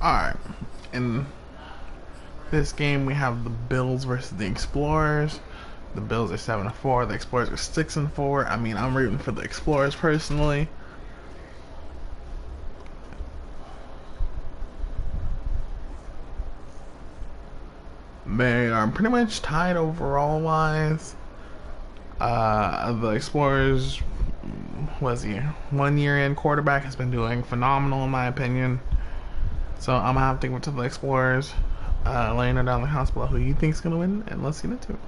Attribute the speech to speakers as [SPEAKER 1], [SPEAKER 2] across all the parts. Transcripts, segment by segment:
[SPEAKER 1] Alright, in this game we have the Bills versus the Explorers. The Bills are 7-4, the Explorers are 6-4. I mean, I'm rooting for the Explorers personally. They are pretty much tied overall wise. The Explorers, was he 1 year in quarterback, has been doing phenomenal in my opinion. So I'm gonna have to give it to the Explorers. Laying it down the house below who you think's gonna win, and let's get into it.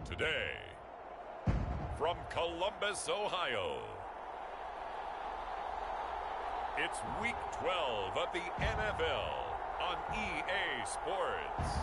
[SPEAKER 2] Today, from Columbus, Ohio, it's Week 12 of the NFL on EA Sports.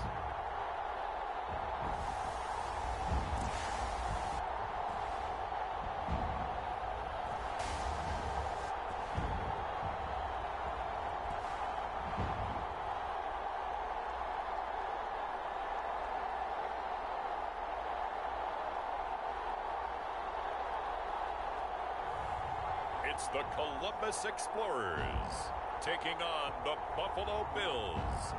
[SPEAKER 2] It's the Columbus Explorers taking on the Buffalo Bills.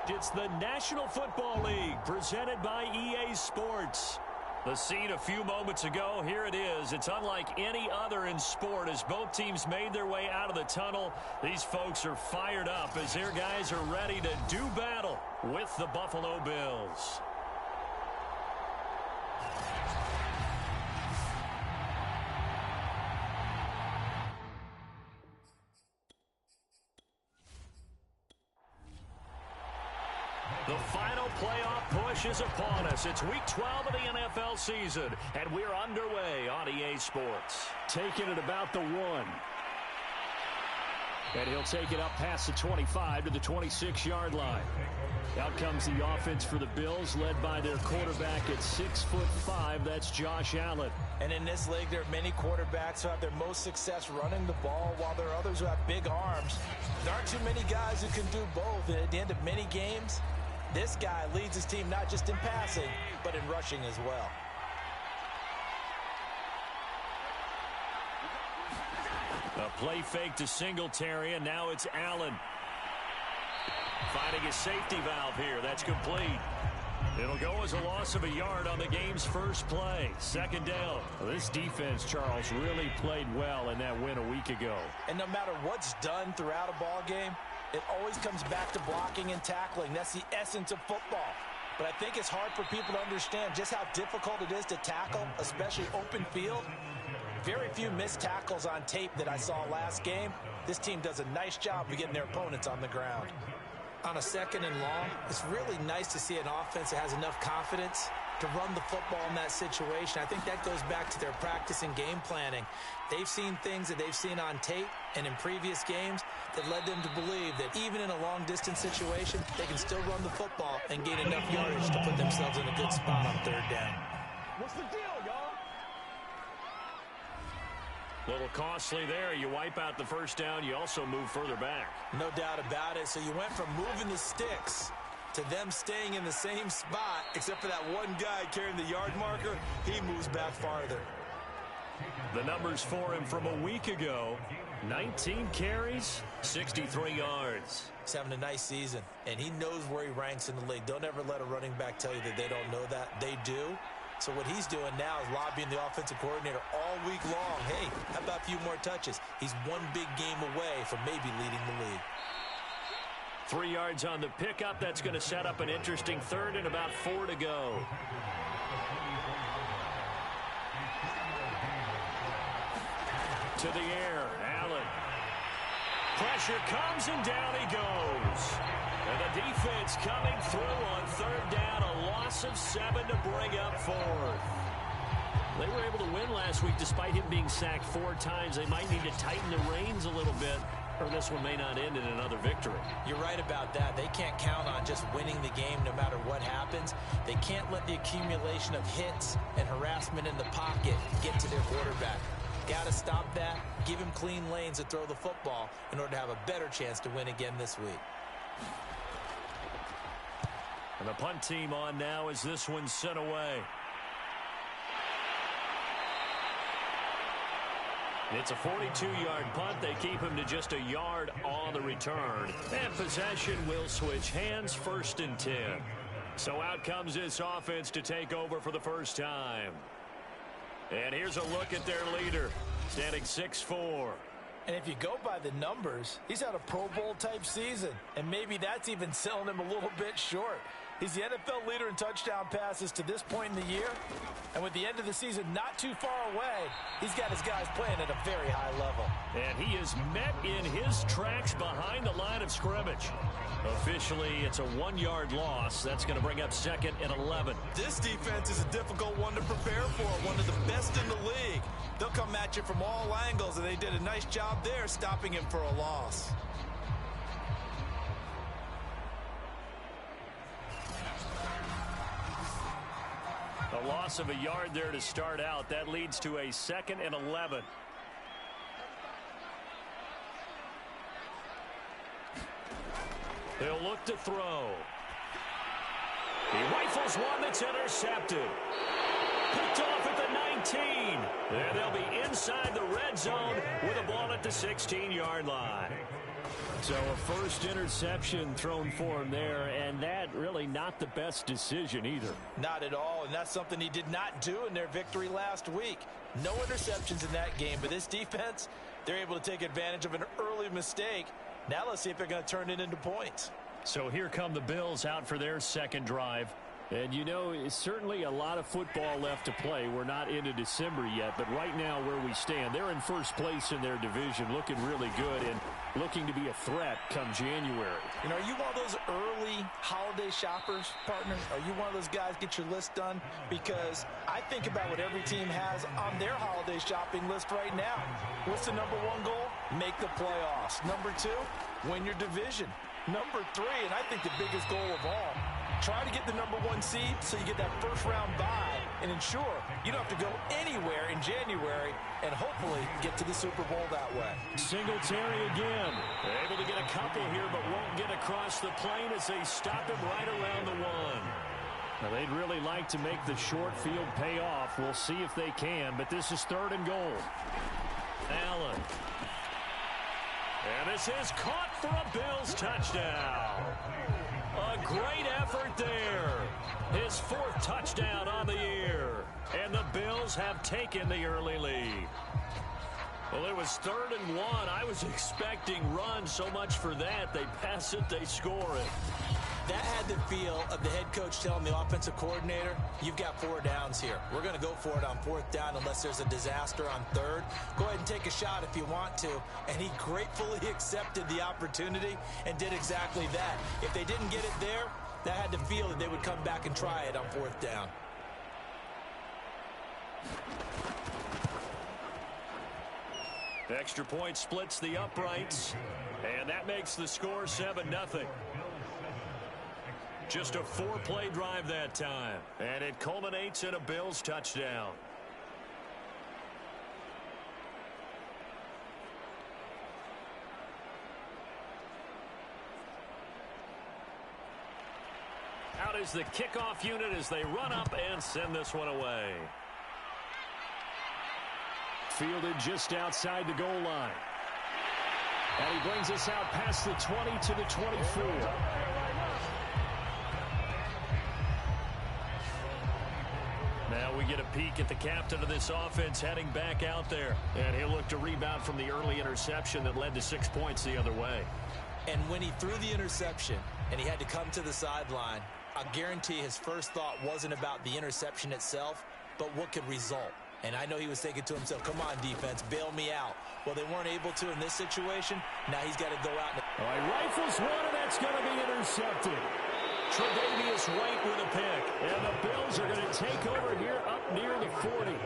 [SPEAKER 3] It's the National Football League presented by EA Sports. The scene a few moments ago, here it is. It's unlike any other in sport as both teams made their way out of the tunnel. These folks are fired up as their guys are ready to do battle with the Buffalo Bills. The final playoff push is upon us. It's Week 12 of the NFL season, and we're underway on EA Sports. Taking it about the 1. And he'll take it up past the 25 to the 26-yard line. Out comes the offense for the Bills, led by their quarterback at 6'5". That's Josh Allen.
[SPEAKER 4] And in this league, there are many quarterbacks who have their most success running the ball, while there are others who have big arms. There aren't too many guys who can do both. And at the end of many games, this guy leads his team not just in passing, but in rushing as well.
[SPEAKER 3] A play fake to Singletary, and now it's Allen. Finding a safety valve here. That's complete. It'll go as a loss of a yard on the game's first play. Second down. This defense, Charles, really played well in that win a week ago.
[SPEAKER 4] And no matter what's done throughout a ball game, it always comes back to blocking and tackling. That's the essence of football. But I think it's hard for people to understand just how difficult it is to tackle, especially open field. Very few missed tackles on tape that I saw last game. This team does a nice job of getting their opponents on the ground. On a second and long, it's really nice to see an offense that has enough confidence to run the football in that situation. I think that goes back to their practice and game planning. They've seen things that they've seen on tape and in previous games that led them to believe that even in a long-distance situation, they can still run the football and gain enough yardage to put themselves in a good spot on third down.
[SPEAKER 3] What's the deal, y'all? Little costly there. You wipe out the first down. You also move further back.
[SPEAKER 4] No doubt about it. So you went from moving the sticks to them staying in the same spot, except for that one guy carrying the yard marker. He moves back farther.
[SPEAKER 3] The numbers for him from a week ago: 19 carries, 63 yards.
[SPEAKER 4] He's having a nice season, and he knows where he ranks in the league. Don't ever let a running back tell you that they don't know that. They do. So what he's doing now is lobbying the offensive coordinator all week long. Hey, how about a few more touches? He's one big game away from maybe leading the league.
[SPEAKER 3] 3 yards on the pickup. That's going to set up an interesting third and about 4 to go. To the air, Allen. Pressure comes and down he goes. And the defense coming through on third down. A loss of 7 to bring up fourth. They were able to win last week despite him being sacked 4 times. They might need to tighten the reins a little bit or this one may not end in another victory.
[SPEAKER 4] You're right about that. They can't count on just winning the game no matter what happens. They can't let the accumulation of hits and harassment in the pocket get to their quarterback. Got to stop that, give him clean lanes to throw the football in order to have a better chance to win again this week.
[SPEAKER 3] And the punt team on now as this one's sent away. It's a 42-yard punt. They keep him to just a yard on the return. And possession will switch hands, 1st and 10. So out comes this offense to take over for the first time. And here's a look at their leader, standing 6'4".
[SPEAKER 4] And if you go by the numbers, he's had a Pro Bowl type season. And maybe that's even selling him a little bit short. He's the NFL leader in touchdown passes to this point in the year. And with the end of the season not too far away, he's got his guys playing at a very high level.
[SPEAKER 3] And he is met in his tracks behind the line of scrimmage. Officially, it's a 1-yard loss. That's going to bring up 2nd and 11.
[SPEAKER 4] This defense is a difficult one to prepare for, one of the best in the league. They'll come at you from all angles, and they did a nice job there stopping him for a loss.
[SPEAKER 3] A loss of a yard there to start out. That leads to a 2nd and 11. He'll look to throw. He rifles one that's intercepted. Picked off at the 19. And they'll be inside the red zone with a ball at the 16-yard line. So a first interception thrown for him there, and that really not the best decision either.
[SPEAKER 4] Not at all, and that's something he did not do in their victory last week. No interceptions in that game, but this defense, they're able to take advantage of an early mistake. Now let's see if they're going to turn it into points.
[SPEAKER 3] So here come the Bills out for their second drive. And, you know, it's certainly a lot of football left to play. We're not into December yet, but right now where we stand, they're in first place in their division, looking really good and looking to be a threat come January.
[SPEAKER 4] You know, are you one of those early holiday shoppers, partner? Are you one of those guys get your list done? Because I think about what every team has on their holiday shopping list right now. What's the number 1 goal? Make the playoffs. Number 2, win your division. Number 3, and I think the biggest goal of all, try to get the number 1 seed so you get that first-round bye and ensure you don't have to go anywhere in January and hopefully get to the Super Bowl that way.
[SPEAKER 3] Singletary again. Able to get a couple here, but won't get across the plane as they stop him right around the 1. Now, they'd really like to make the short field pay off. We'll see if they can, but this is 3rd and goal. Allen. And this is caught for a Bills touchdown. A great effort there. His 4th touchdown on the year. And the Bills have taken the early lead. Well, it was 3rd and 1. I was expecting run, so much for that. They pass it, they score it.
[SPEAKER 4] That had the feel of the head coach telling the offensive coordinator, you've got 4 downs here. We're going to go for it on 4th down unless there's a disaster on 3rd. Go ahead and take a shot if you want to. And he gratefully accepted the opportunity and did exactly that. If they didn't get it there, that had the feel that they would come back and try it on 4th down.
[SPEAKER 3] The extra point splits the uprights, and that makes the score 7-0. Just a 4-play drive that time, and it culminates in a Bills touchdown. Out is the kickoff unit as they run up and send this one away. Fielded just outside the goal line. And he brings us out past the 20 to the 24. Now we get a peek at the captain of this offense heading back out there. And he'll look to rebound from the early interception that led to 6 points the other way.
[SPEAKER 4] And when he threw the interception and he had to come to the sideline, I guarantee his first thought wasn't about the interception itself, but what could result. And I know he was thinking to himself, come on, defense, bail me out. Well, they weren't able to in this situation. Now he's got to go out.
[SPEAKER 3] All right, rifles one, and that's going to be intercepted. Tre'Davious White with a pick. And the Bills are going to take over here up near the 40.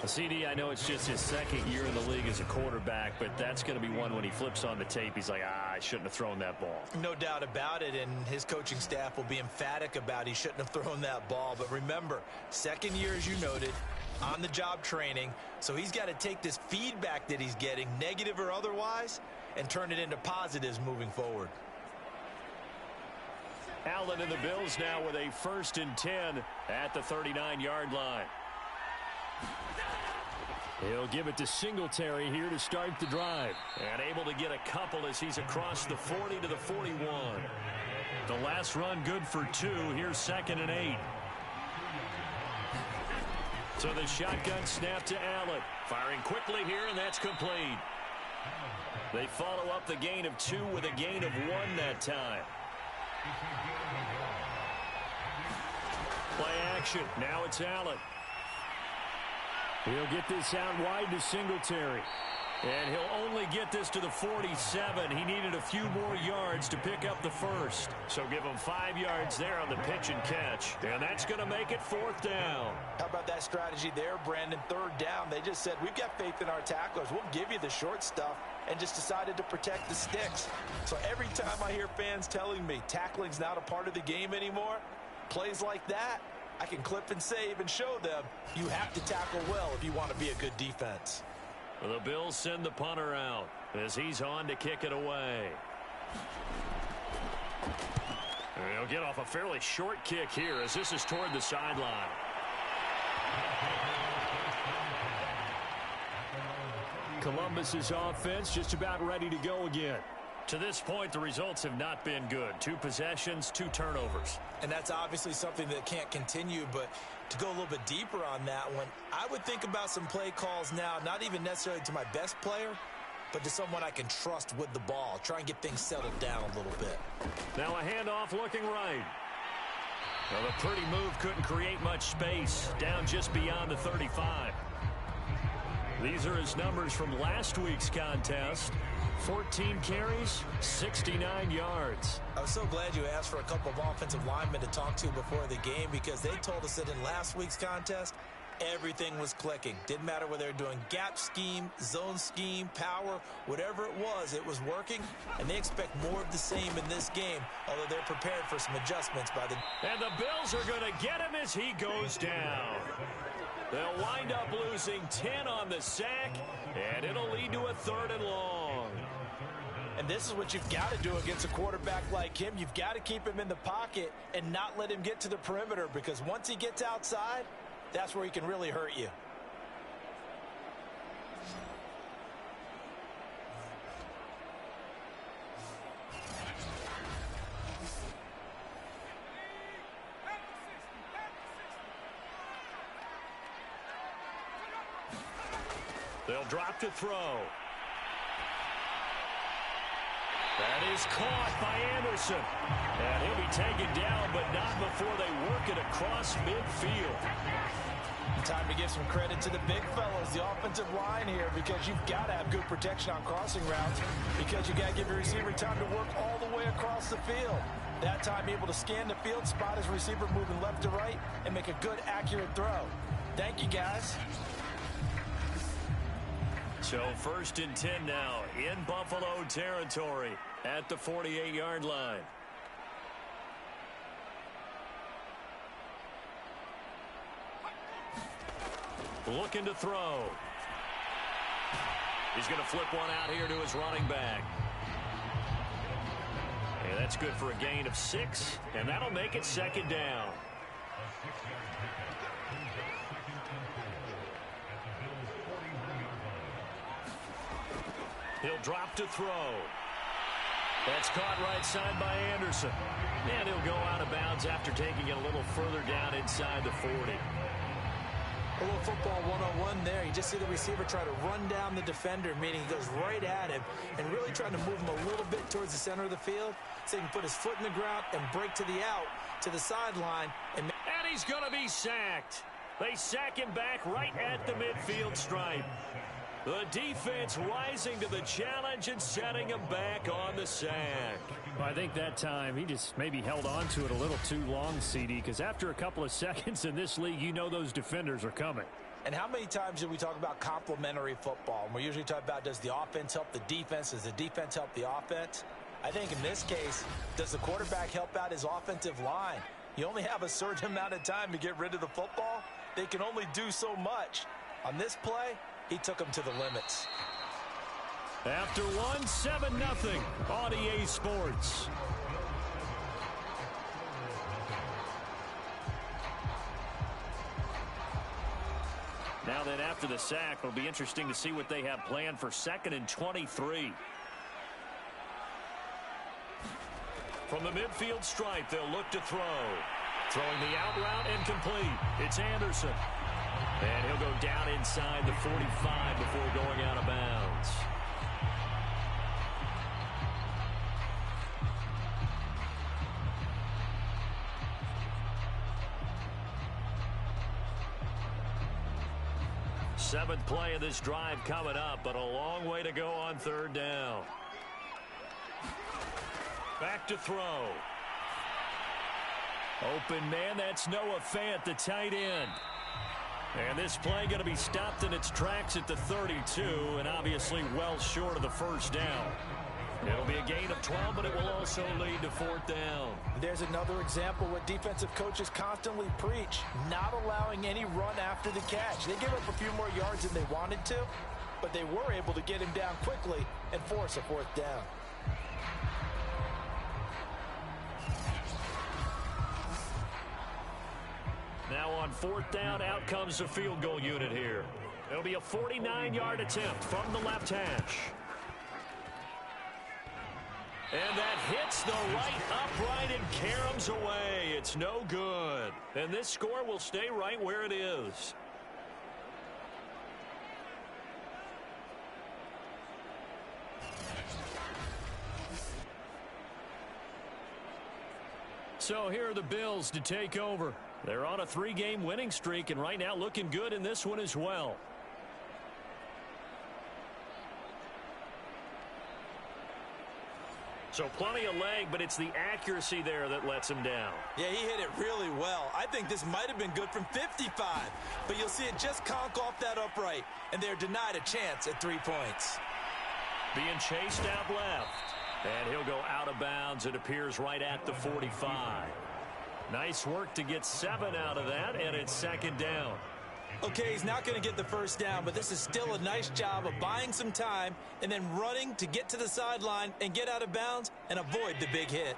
[SPEAKER 3] CD, I know it's just his second year in the league as a quarterback, but that's going to be one when he flips on the tape. He's like, I shouldn't have thrown that ball.
[SPEAKER 4] No doubt about it, and his coaching staff will be emphatic about he shouldn't have thrown that ball. But remember, second year, as you noted, on-the-job training, so he's got to take this feedback that he's getting, negative or otherwise, and turn it into positives moving forward.
[SPEAKER 3] Allen and the Bills now with a 1st and 10 at the 39-yard line. He'll give it to Singletary here to start the drive. And able to get a couple as he's across the 40 to the 41. The last run good for 2. Here's 2nd and 8. So the shotgun snap to Allen. Firing quickly here, and that's complete. They follow up the gain of 2 with a gain of 1 that time. Play action. Now it's Allen. He'll get this out wide to Singletary. And he'll only get this to the 47. He needed a few more yards to pick up the first. So give him 5 yards there on the pitch and catch. And that's going to make it 4th down.
[SPEAKER 4] How about that strategy there, Brandon? 3rd down. They just said, we've got faith in our tacklers. We'll give you the short stuff, and just decided to protect the sticks. So every time I hear fans telling me tackling's not a part of the game anymore, plays like that, I can clip and save and show them you have to tackle well if you want to be a good defense.
[SPEAKER 3] The Bills send the punter out as he's on to kick it away. He'll get off a fairly short kick here as this is toward the sideline. Columbus's offense just about ready to go again. To this point, the results have not been good. 2 possessions, 2 turnovers.
[SPEAKER 4] And that's obviously something that can't continue, but to go a little bit deeper on that one, I would think about some play calls now, not even necessarily to my best player, but to someone I can trust with the ball. Try and get things settled down a little bit.
[SPEAKER 3] Now a handoff looking right. Well, the pretty move couldn't create much space. Down just beyond the 35. These are his numbers from last week's contest. 14 carries, 69 yards.
[SPEAKER 4] I was so glad you asked for a couple of offensive linemen to talk to before the game, because they told us that in last week's contest, everything was clicking. Didn't matter whether they were doing gap scheme, zone scheme, power, whatever it was working, and they expect more of the same in this game, although they're prepared for some adjustments by the...
[SPEAKER 3] And the Bills are going to get him as he goes down. They'll wind up losing 10 on the sack, and it'll lead to a 3rd and long.
[SPEAKER 4] And this is what you've got to do against a quarterback like him. You've got to keep him in the pocket and not let him get to the perimeter, because once he gets outside, that's where he can really hurt you.
[SPEAKER 3] They'll drop to throw. That is caught by Anderson. And he'll be taken down, but not before they work it across midfield.
[SPEAKER 4] Time to give some credit to the big fellas, the offensive line here, because you've got to have good protection on crossing routes, because you got to give your receiver time to work all the way across the field. That time able to scan the field, spot his receiver moving left to right, and make a good, accurate throw. Thank you, guys.
[SPEAKER 3] So 1st and 10 now in Buffalo territory at the 48-yard line. Looking to throw. He's going to flip one out here to his running back. And that's good for a gain of 6, and that'll make it 2nd down. He'll drop to throw. That's caught right side by Anderson. And he'll go out of bounds after taking it a little further down inside the 40.
[SPEAKER 4] A little football 101 there. You just see the receiver try to run down the defender, meaning he goes right at him and really trying to move him a little bit towards the center of the field so he can put his foot in the ground and break to the out, to the sideline. And
[SPEAKER 3] he's going to be sacked. They sack him back right at the midfield stripe. The defense rising to the challenge and setting him back on the sack.
[SPEAKER 5] Well, I think that time he just maybe held on to it a little too long, CD, because after a couple of seconds in this league, you know those defenders are coming.
[SPEAKER 4] And how many times do we talk about complementary football? And we're usually talking about, does the offense help the defense? Does the defense help the offense? I think in this case, does the quarterback help out his offensive line? You only have a certain amount of time to get rid of the football. They can only do so much. On this play, he took them to the limits.
[SPEAKER 3] After one, 7-0 on EA Sports. Now then, after the sack, it'll be interesting to see what they have planned for 2nd and 23. From the midfield stripe, they'll look to throw. Throwing the out route and complete. It's Anderson. And he'll go down inside the 45 before going out of bounds. Seventh play of this drive coming up, but a long way to go on 3rd down. Back to throw. Open man, that's Noah Fant, the tight end. And this play going to be stopped in its tracks at the 32, and obviously well short of the 1st down. It'll be a gain of 12, but it will also lead to 4th down.
[SPEAKER 4] There's another example what defensive coaches constantly preach, not allowing any run after the catch. They give up a few more yards than they wanted to, but they were able to get him down quickly and force a 4th down.
[SPEAKER 3] Now on 4th down, out comes the field goal unit here. It'll be a 49-yard attempt from the left hash. And that hits the right upright and caroms away. It's no good. And this score will stay right where it is. So here are the Bills to take over. They're on a 3-game winning streak, and right now looking good in this one as well. So plenty of leg, but it's the accuracy there that lets him down.
[SPEAKER 4] Yeah, he hit it really well. I think this might have been good from 55, but you'll see it just conk off that upright, and they're denied a chance at 3 points.
[SPEAKER 3] Being chased out left, and he'll go out of bounds. It appears right at the 45. Nice work to get 7 out of that, and it's 2nd down.
[SPEAKER 4] Okay, he's not going to get the 1st down, but this is still a nice job of buying some time and then running to get to the sideline and get out of bounds and avoid the big hit.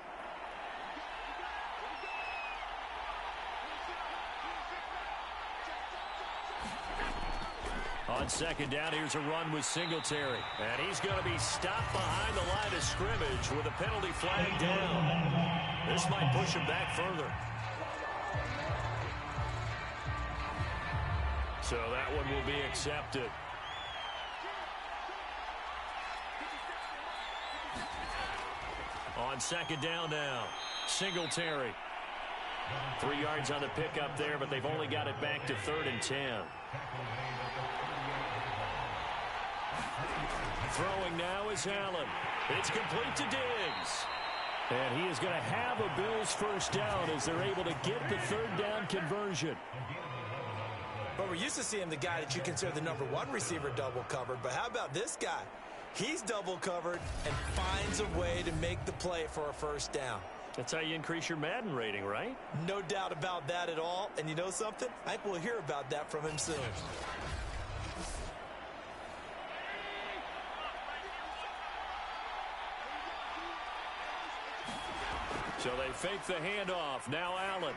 [SPEAKER 3] On 2nd down, here's a run with Singletary. And he's going to be stopped behind the line of scrimmage with a penalty flag down. This might push him back further. So that one will be accepted. On 2nd down now, Singletary. 3 yards on the pickup there, but they've only got it back to 3rd and 10. Throwing now is Allen. It's complete to Diggs. And he is going to have a Bills 1st down as they're able to get the 3rd down conversion.
[SPEAKER 4] But we're used to seeing the guy that you consider the #1 receiver double covered. But how about this guy? He's double covered and finds a way to make the play for a 1st down.
[SPEAKER 3] That's how you increase your Madden rating, right?
[SPEAKER 4] No doubt about that at all. And you know something? I think we'll hear about that from him soon.
[SPEAKER 3] So they fake the handoff. Now Allen.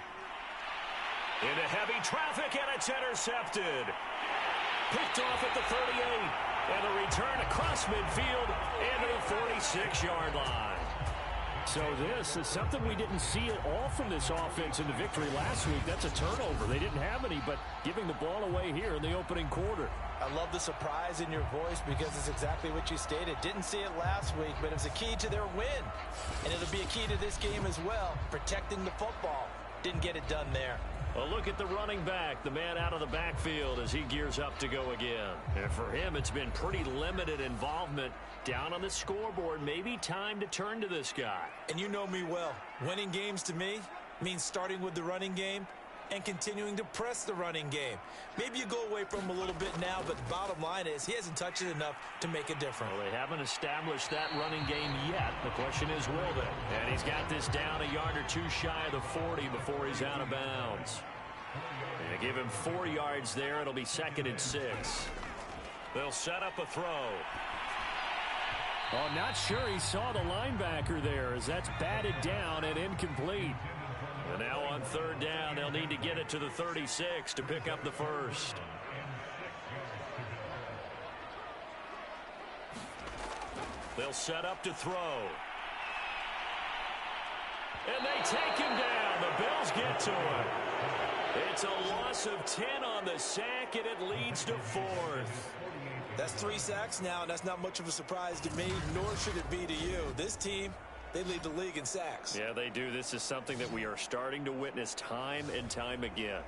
[SPEAKER 3] Into heavy traffic, and it's intercepted. Picked off at the 38. And a return across midfield into the 46-yard line. So this is something we didn't see at all from this offense in the victory last week. That's a turnover. They didn't have any, but giving the ball away here in the opening quarter.
[SPEAKER 4] I love the surprise in your voice because it's exactly what you stated. Didn't see it last week, but it was a key to their win. And it'll be a key to this game as well, protecting the football. Didn't get it done there.
[SPEAKER 3] A look at the running back, the man out of the backfield as he gears up to go again. And for him, it's been pretty limited involvement down on the scoreboard. Maybe time to turn to this guy.
[SPEAKER 4] And you know me well. Winning games to me means starting with the running game and continuing to press the running game. Maybe you go away from him a little bit now, but the bottom line is he hasn't touched it enough to make a difference.
[SPEAKER 3] Well, they haven't established that running game yet. The question is, will they? And he's got this down a yard or two shy of the 40 before he's out of bounds. They give him 4 yards there. It'll be 2nd and 6. They'll set up a throw.
[SPEAKER 5] Oh, I'm not sure he saw the linebacker there as that's batted down and incomplete.
[SPEAKER 3] And now on 3rd down, they'll need to get it to the 36 to pick up the first. They'll set up to throw. And they take him down. The Bills get to him. It's a loss of 10 on the sack, and it leads to 4th.
[SPEAKER 4] That's 3 sacks now, and that's not much of a surprise to me, nor should it be to you. This team, they lead the league in sacks.
[SPEAKER 3] Yeah, they do. This is something that we are starting to witness time and time again.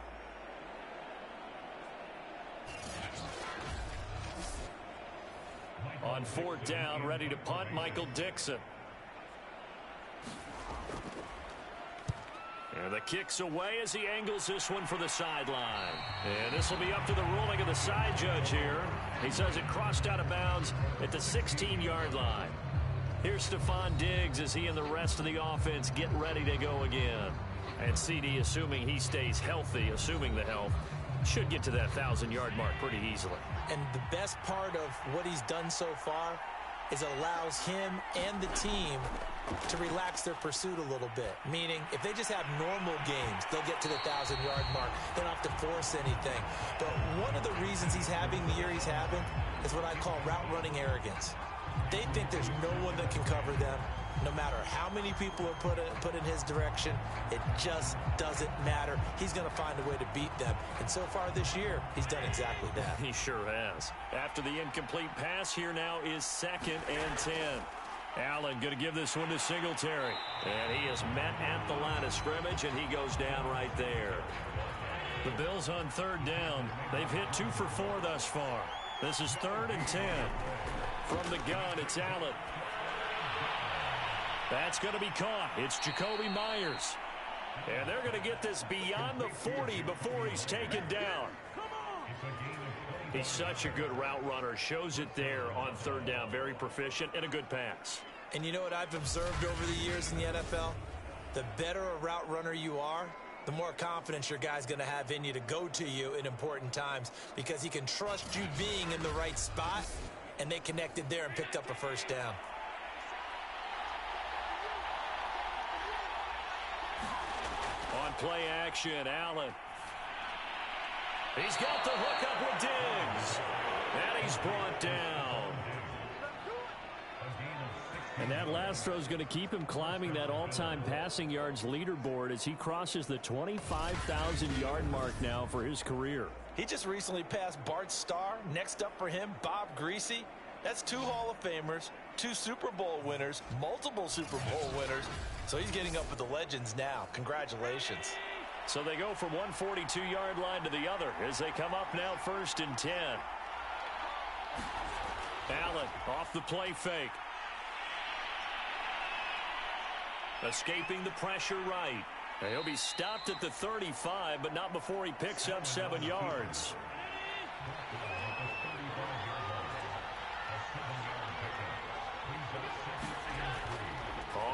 [SPEAKER 3] On 4th down, ready to punt, Michael Dixon. And the kick's away as he angles this one for the sideline. And this will be up to the ruling of the side judge here. He says it crossed out of bounds at the 16-yard line. Here's Stephon Diggs as he and the rest of the offense get ready to go again. And CD, assuming he stays healthy, assuming the health, should get to that 1,000-yard mark pretty easily.
[SPEAKER 4] And the best part of what he's done so far is it allows him and the team to relax their pursuit a little bit. Meaning, if they just have normal games, they'll get to the 1,000-yard mark. They don't have to force anything. But one of the reasons he's having the year he's having is what I call route running arrogance. They think there's no one that can cover them. No matter how many people are put in his direction, it just doesn't matter. He's going to find a way to beat them. And so far this year, he's done exactly that.
[SPEAKER 3] He sure has. After the incomplete pass, here now is 2nd and 10. Allen going to give this one to Singletary. And he is met at the line of scrimmage, and he goes down right there. The Bills on 3rd down. They've hit 2 for 4 thus far. This is 3rd and 10. From the gun, it's Allen. That's going to be caught. It's Jacoby Myers. And they're going to get this beyond the 40 before he's taken down. He's such a good route runner. Shows it there on 3rd down. Very proficient and a good pass.
[SPEAKER 4] And you know what I've observed over the years in the NFL? The better a route runner you are, the more confidence your guy's going to have in you to go to you in important times because he can trust you being in the right spot, and they connected there and picked up a 1st down.
[SPEAKER 3] On play action, Allen. He's got the hook up with Diggs. And he's brought down.
[SPEAKER 5] And that last throw is going to keep him climbing that all-time passing yards leaderboard as he crosses the 25,000-yard mark now for his career.
[SPEAKER 4] He just recently passed Bart Starr. Next up for him, Bob Greasy. That's 2 Hall of Famers, 2 Super Bowl winners, multiple Super Bowl winners. So he's getting up with the legends now. Congratulations.
[SPEAKER 3] So they go from one 42-yard line to the other as they come up now 1st and 10. Allen off the play fake. Escaping the pressure right. He'll be stopped at the 35, but not before he picks up 7 yards.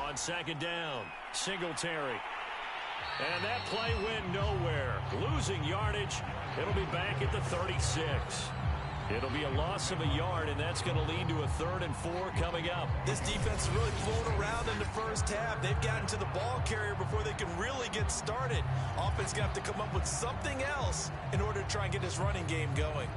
[SPEAKER 3] On 2nd down, Singletary. And that play went nowhere. Losing yardage. It'll be back at the 36. It'll be a loss of a yard, and that's going to lead to a 3rd and 4 coming up.
[SPEAKER 4] This defense is really flown around in the first half. They've gotten to the ball carrier before they can really get started. Offense going to have to come up with something else in order to try and get this running game going.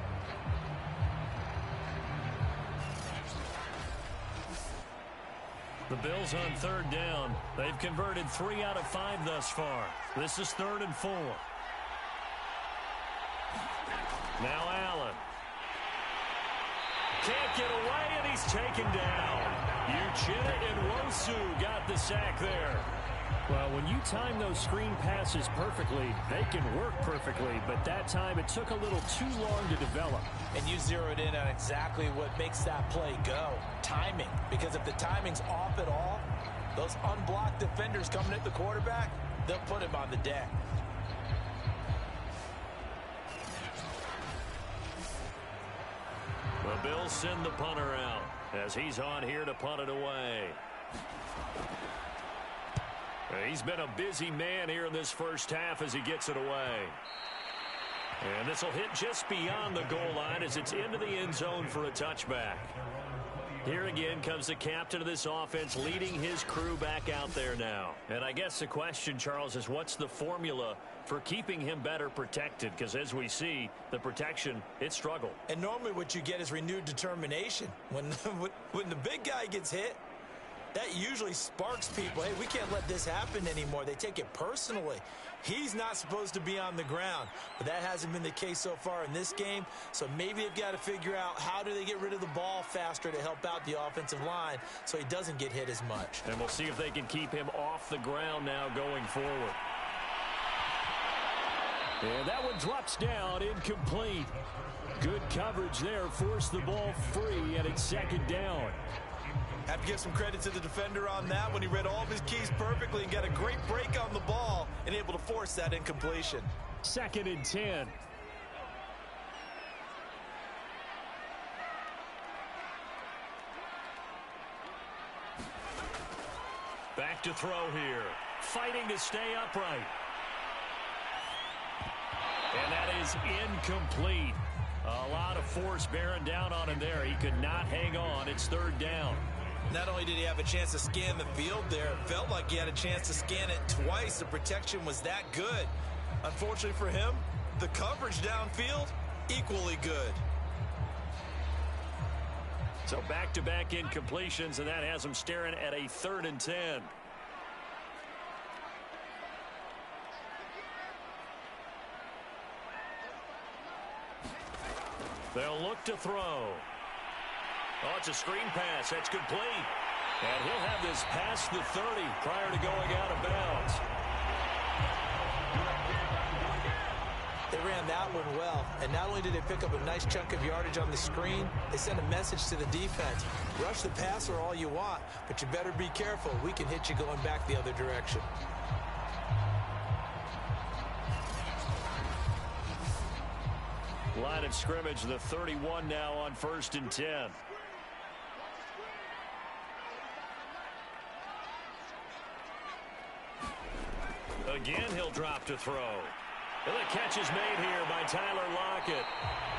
[SPEAKER 3] The Bills on 3rd down. They've converted 3 out of 5 thus far. This is 3rd and 4. Now Allen. Can't get away, and he's taken down. Uchenna Nwosu got the sack there.
[SPEAKER 5] Well, when you time those screen passes perfectly, they can work perfectly, but that time it took a little too long to develop.
[SPEAKER 4] And you zeroed in on exactly what makes that play go. Timing. Because if the timing's off at all, those unblocked defenders coming at the quarterback, they'll put him on the deck.
[SPEAKER 3] The Bills send the punter out as he's on here to punt it away. He's been a busy man here in this first half as he gets it away. And this will hit just beyond the goal line as it's into the end zone for a touchback. Here again comes the captain of this offense leading his crew back out there now. And I guess the question, Charles, is what's the formula for keeping him better protected? Because as we see, the protection, it struggled.
[SPEAKER 4] And normally what you get is renewed determination. When the big guy gets hit, that usually sparks people. Hey, we can't let this happen anymore. They take it personally. He's not supposed to be on the ground, but that hasn't been the case so far in this game. So maybe they've got to figure out how do they get rid of the ball faster to help out the offensive line so he doesn't get hit as much.
[SPEAKER 3] And we'll see if they can keep him off the ground now going forward. And that one drops down, incomplete. Good coverage there, forced the ball free, and it's second down.
[SPEAKER 4] Have to give some credit to the defender on that when he read all of his keys perfectly and got a great break on the ball and able to force that incompletion.
[SPEAKER 3] 2nd and 10. Back to throw here. Fighting to stay upright. And that is incomplete. A lot of force bearing down on him there. He could not hang on. It's 3rd down.
[SPEAKER 4] Not only did he have a chance to scan the field there, it felt like he had a chance to scan it twice. The protection was that good. Unfortunately for him, the coverage downfield, equally good.
[SPEAKER 3] So back-to-back incompletions, and that has him staring at a 3rd and 10. They'll look to throw. Oh, it's a screen pass. That's complete. And he'll have this past the 30 prior to going out of bounds.
[SPEAKER 4] They ran that one well, and not only did they pick up a nice chunk of yardage on the screen, they sent a message to the defense. Rush the passer all you want, but you better be careful. We can hit you going back the other direction.
[SPEAKER 3] Line of scrimmage, the 31 now on 1st and 10. Again, he'll drop to throw. And the catch is made here by Tyler Lockett.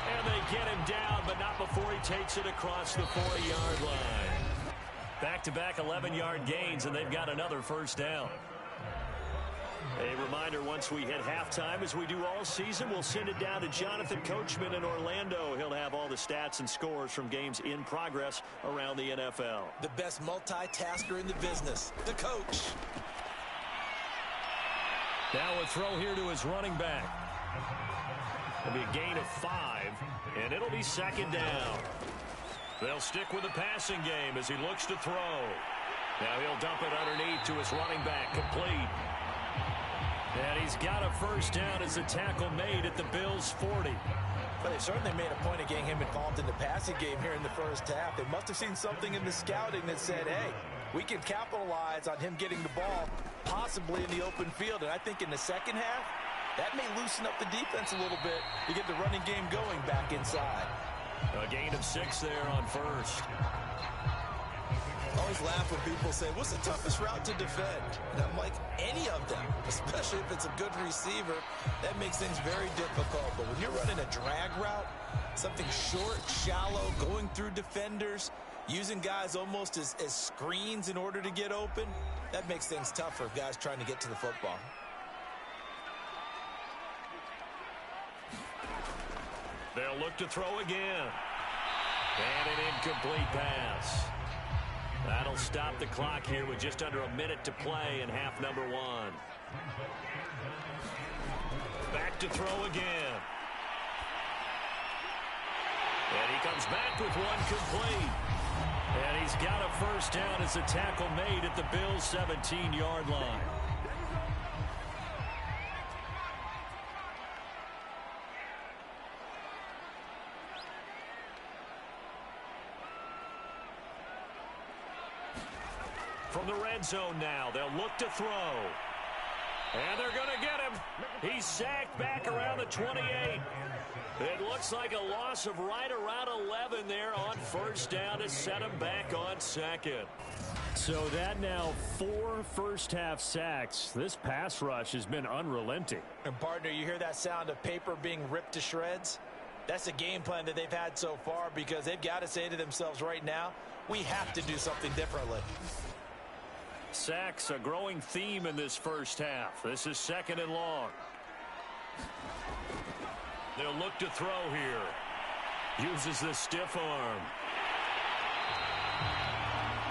[SPEAKER 3] And they get him down, but not before he takes it across the 40-yard line. Back-to-back 11-yard gains, and they've got another 1st down. A reminder, once we hit halftime, as we do all season, we'll send it down to Jonathan Coachman in Orlando. He'll have all the stats and scores from games in progress around the NFL.
[SPEAKER 4] The best multitasker in the business, the coach.
[SPEAKER 3] Now a throw here to his running back. It'll be a gain of 5, and it'll be 2nd down. They'll stick with the passing game as he looks to throw. Now he'll dump it underneath to his running back, complete. And he's got a 1st down as the tackle made at the Bills' 40.
[SPEAKER 4] But they certainly made a point of getting him involved in the passing game here in the first half. They must have seen something in the scouting that said, hey, we can capitalize on him getting the ball possibly in the open field. And I think in the second half, that may loosen up the defense a little bit to get the running game going back inside.
[SPEAKER 3] A gain of 6 there on 1st.
[SPEAKER 4] I always laugh when people say, what's the toughest route to defend? And I'm like, any of them, especially if it's a good receiver. That makes things very difficult. But when you're running a drag route, something short, shallow, going through defenders, using guys almost as screens in order to get open, that makes things tough for guys trying to get to the football.
[SPEAKER 3] They'll look to throw again. And an incomplete pass. That'll stop the clock here with just under a minute to play in half number 1. Back to throw again. And he comes back with one complete. And he's got a 1st down as the tackle made at the Bills' 17-yard line. From the red zone now, they'll look to throw. And they're going to get him. He's sacked back around the 28. It looks like a loss of right around 11 there on first down to set him back on second.
[SPEAKER 5] So that now 4 first-half sacks. This pass rush has been unrelenting.
[SPEAKER 4] And, partner, you hear that sound of paper being ripped to shreds? That's the game plan that they've had so far, because they've got to say to themselves right now, we have to do something differently.
[SPEAKER 3] Sacks, a growing theme in this first half. This is 2nd and long. They'll look to throw here. Uses the stiff arm.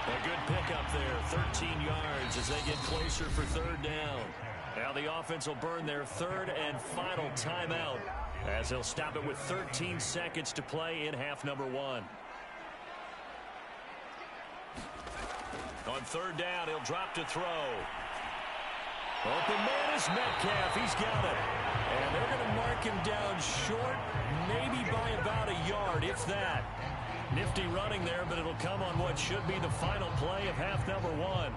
[SPEAKER 3] A good pickup there, 13 yards as they get closer for 3rd down. Now the offense will burn their 3rd and final timeout, as they'll stop it with 13 seconds to play in half number 1. On 3rd down, he'll drop to throw. Open man is Metcalf. He's got it. And they're going to mark him down short, maybe by about a yard, if that. Nifty running there, but it'll come on what should be the final play of half number 1.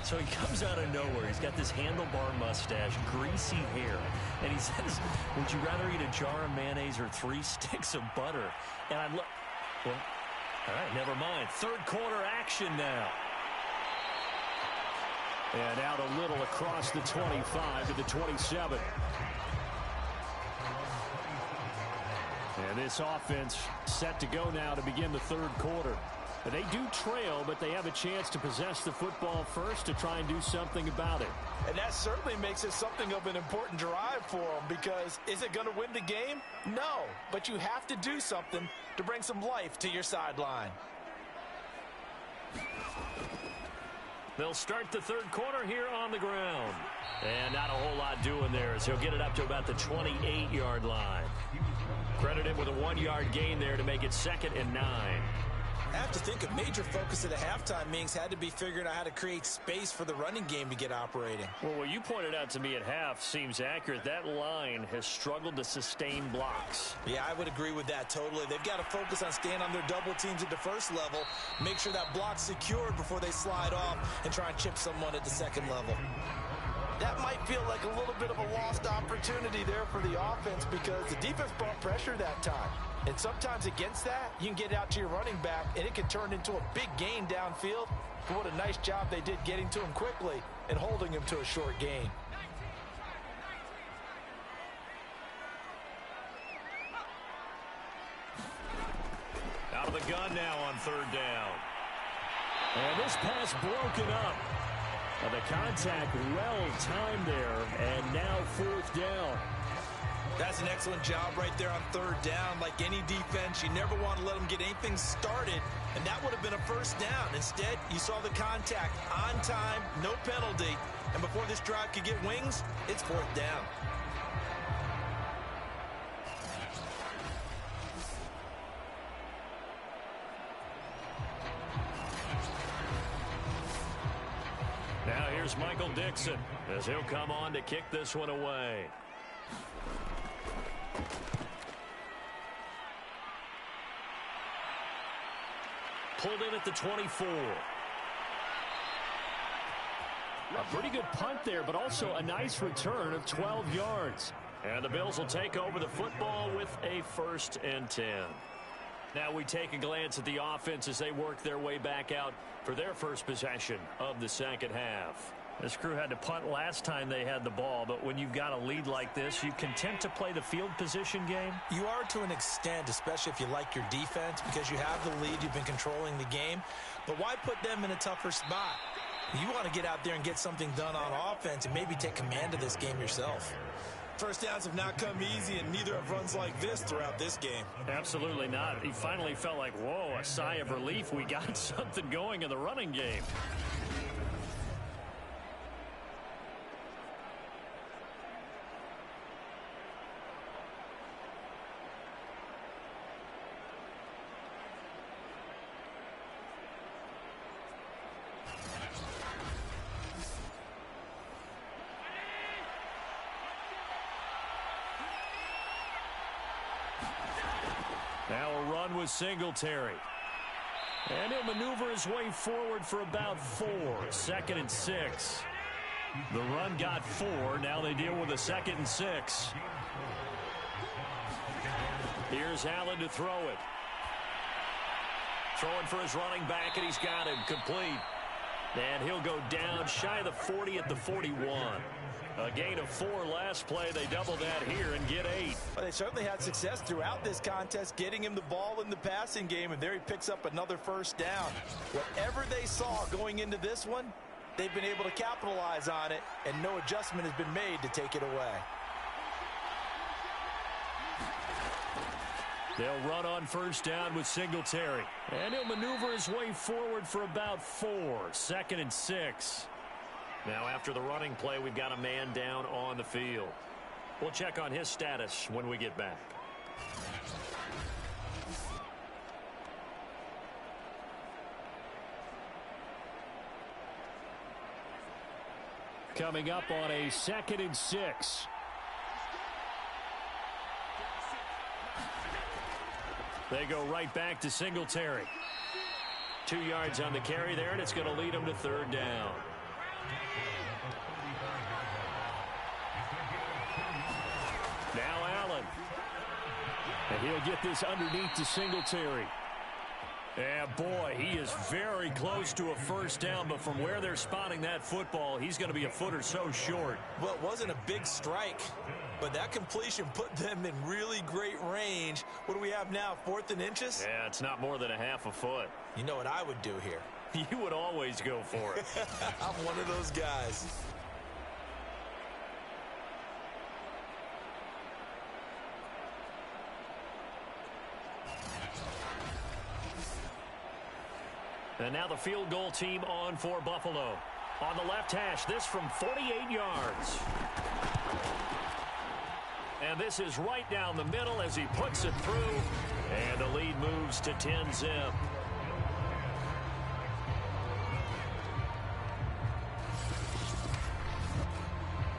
[SPEAKER 3] So he comes out of nowhere. He's got this handlebar mustache, greasy hair, and he says, would you rather eat a jar of mayonnaise or 3 sticks of butter? And I look, well, all right, never mind. 3rd quarter action now. And out a little across the 25 to the 27. And this offense set to go now to begin the 3rd quarter. They do trail, but they have a chance to possess the football first to try and do something about it.
[SPEAKER 4] And that certainly makes it something of an important drive for them, because is it going to win the game? No, but you have to do something to bring some life to your sideline.
[SPEAKER 3] They'll start the 3rd quarter here on the ground. And not a whole lot doing there, as he'll get it up to about the 28-yard line. Credit him with a 1-yard gain there to make it 2nd and 9.
[SPEAKER 4] I have to think a major focus at the halftime meetings had to be figuring out how to create space for the running game to get operating.
[SPEAKER 3] Well, what you pointed out to me at half seems accurate. That line has struggled to sustain blocks.
[SPEAKER 4] Yeah, I would agree with that totally. They've got to focus on staying on their double teams at the 1st level, make sure that block's secured before they slide off and try and chip someone at the 2nd level. That might feel like a little bit of a lost opportunity there for the offense, because the defense brought pressure that time. And sometimes against that, you can get out to your running back, and it can turn into a big gain downfield. But what a nice job they did getting to him quickly and holding him to a short gain.
[SPEAKER 3] Out of the gun now on 3rd down. And this pass broken up. The contact well timed there, and now 4th down.
[SPEAKER 4] That's an excellent job right there on 3rd down. Like any defense, you never want to let them get anything started, and that would have been a 1st down. Instead, you saw the contact on time, no penalty, and before this drive could get wings, it's 4th down.
[SPEAKER 3] Now here's Michael Dixon as he'll come on to kick this one away. Pulled in at the 24. A pretty good punt there, but also a nice return of 12 yards. And the Bills will take over the football with a 1st and 10. Now we take a glance at the offense as they work their way back out for their first possession of the 2nd half. This crew had to punt last time they had the ball, but when you've got a lead like this, you content to play the field position game?
[SPEAKER 4] You are to an extent, especially if you like your defense, because you have the lead, you've been controlling the game. But why put them in a tougher spot? You want to get out there and get something done on offense and maybe take command of this game yourself. 1st downs have not come easy, and neither have runs like this throughout this game.
[SPEAKER 3] Absolutely not. He finally felt like, whoa, a sigh of relief. We got something going in the running game. Now a run with Singletary. And he'll maneuver his way forward for about 4. 2nd and 6. The run got 4. Now they deal with a 2nd and 6. Here's Allen to throw it. Throwing for his running back, and he's got him complete. And he'll go down shy of the 40 at the 41. A gain of 4 last play. They double that here and get 8.
[SPEAKER 4] Well, they certainly had success throughout this contest, getting him the ball in the passing game, and there he picks up another first down. Whatever they saw going into this one, they've been able to capitalize on it, and no adjustment has been made to take it away.
[SPEAKER 3] They'll run on first down with Singletary. And he'll maneuver his way forward for about 4. 2nd and 6. Now after the running play, we've got a man down on the field. We'll check on his status when we get back. Coming up on a 2nd and 6. They go right back to Singletary. 2 yards on the carry there, and it's going to lead them to 3rd down. Now Allen. And he'll get this underneath to Singletary. Yeah, boy, he is very close to a first down, but from where they're spotting that football, he's going to be a foot or so short.
[SPEAKER 4] Well, it wasn't a big strike, but that completion put them in really great range. What do we have now, 4th and inches?
[SPEAKER 3] Yeah, it's not more than a half a foot.
[SPEAKER 4] You know what I would do here?
[SPEAKER 3] You would always go for it.
[SPEAKER 4] I'm one of those guys.
[SPEAKER 3] And now the field goal team on for Buffalo. On the left hash, this from 48 yards. And this is right down the middle as he puts it through. And the lead moves to 10-zip.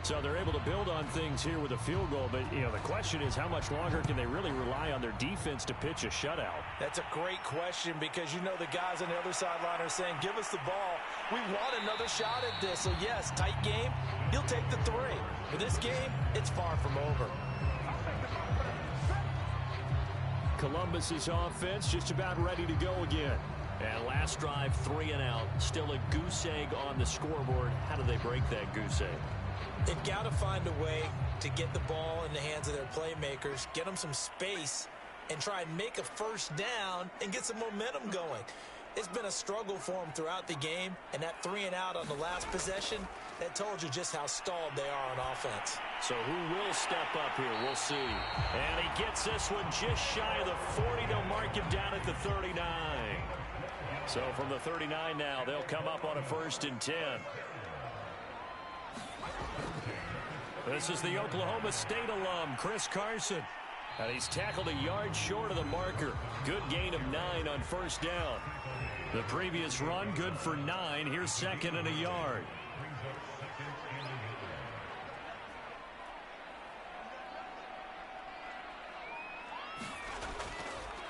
[SPEAKER 3] So they're able to build on things here with a field goal, but the question is how much longer can they really rely on their defense to pitch a shutout?
[SPEAKER 4] That's a great question because the guys on the other sideline are saying, give us the ball. We want another shot at this. So yes, tight game, he'll take the 3. For this game, it's far from over.
[SPEAKER 3] Columbus's offense just about ready to go again. And last drive, 3 and out. Still a goose egg on the scoreboard. How do they break that goose egg?
[SPEAKER 4] They've got to find a way to get the ball in the hands of their playmakers, get them some space, and try and make a first down and get some momentum going. It's been a struggle for them throughout the game, and that 3 and out on the last possession, that told you just how stalled they are on offense.
[SPEAKER 3] So who will step up here? We'll see. And he gets this one just shy of the 40. They'll mark him down at the 39. So from the 39 now, they'll come up on a 1st and 10. This is the Oklahoma State alum, Chris Carson. And he's tackled a yard short of the marker. Good gain of 9 on first down. The previous run, good for 9. Here's 2nd and a yard.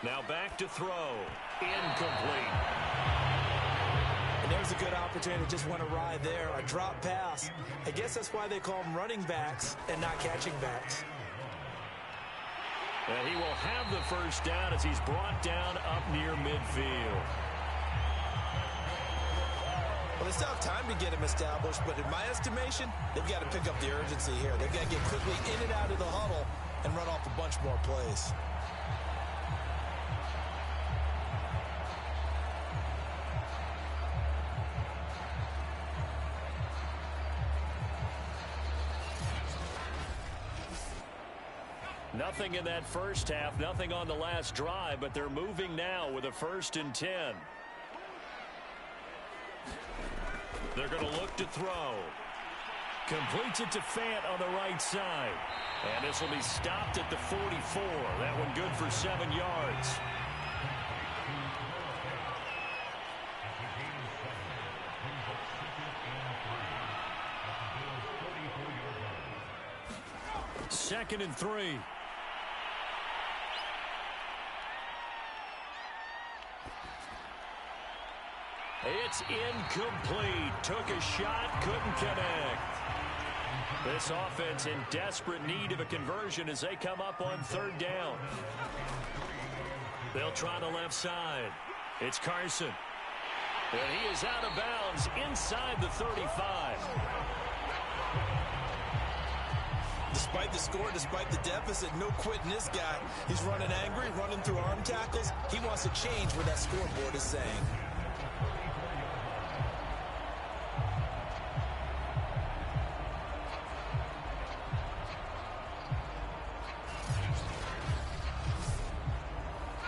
[SPEAKER 3] Now back to throw. Incomplete.
[SPEAKER 4] And there's a good opportunity to just went awry there. A drop pass. I guess that's why they call them running backs and not catching backs.
[SPEAKER 3] And he will have the first down as he's brought down up near midfield.
[SPEAKER 4] Well, they still have time to get him established, but in my estimation, they've got to pick up the urgency here. They've got to get quickly in and out of the huddle and run off a bunch more plays.
[SPEAKER 3] Nothing in that first half, nothing on the last drive, but they're moving now with a 1st and 10. They're going to look to throw. Completes it to Fant on the right side. And this will be stopped at the 44. That one good for 7 yards. Second and 3. It's incomplete. Took a shot, couldn't connect. This offense in desperate need of a conversion as they come up on third down. They'll try the left side. It's Carson. And he is out of bounds inside the 35.
[SPEAKER 4] Despite the score, despite the deficit, no quitting this guy. He's running angry, running through arm tackles. He wants to change what that scoreboard is saying.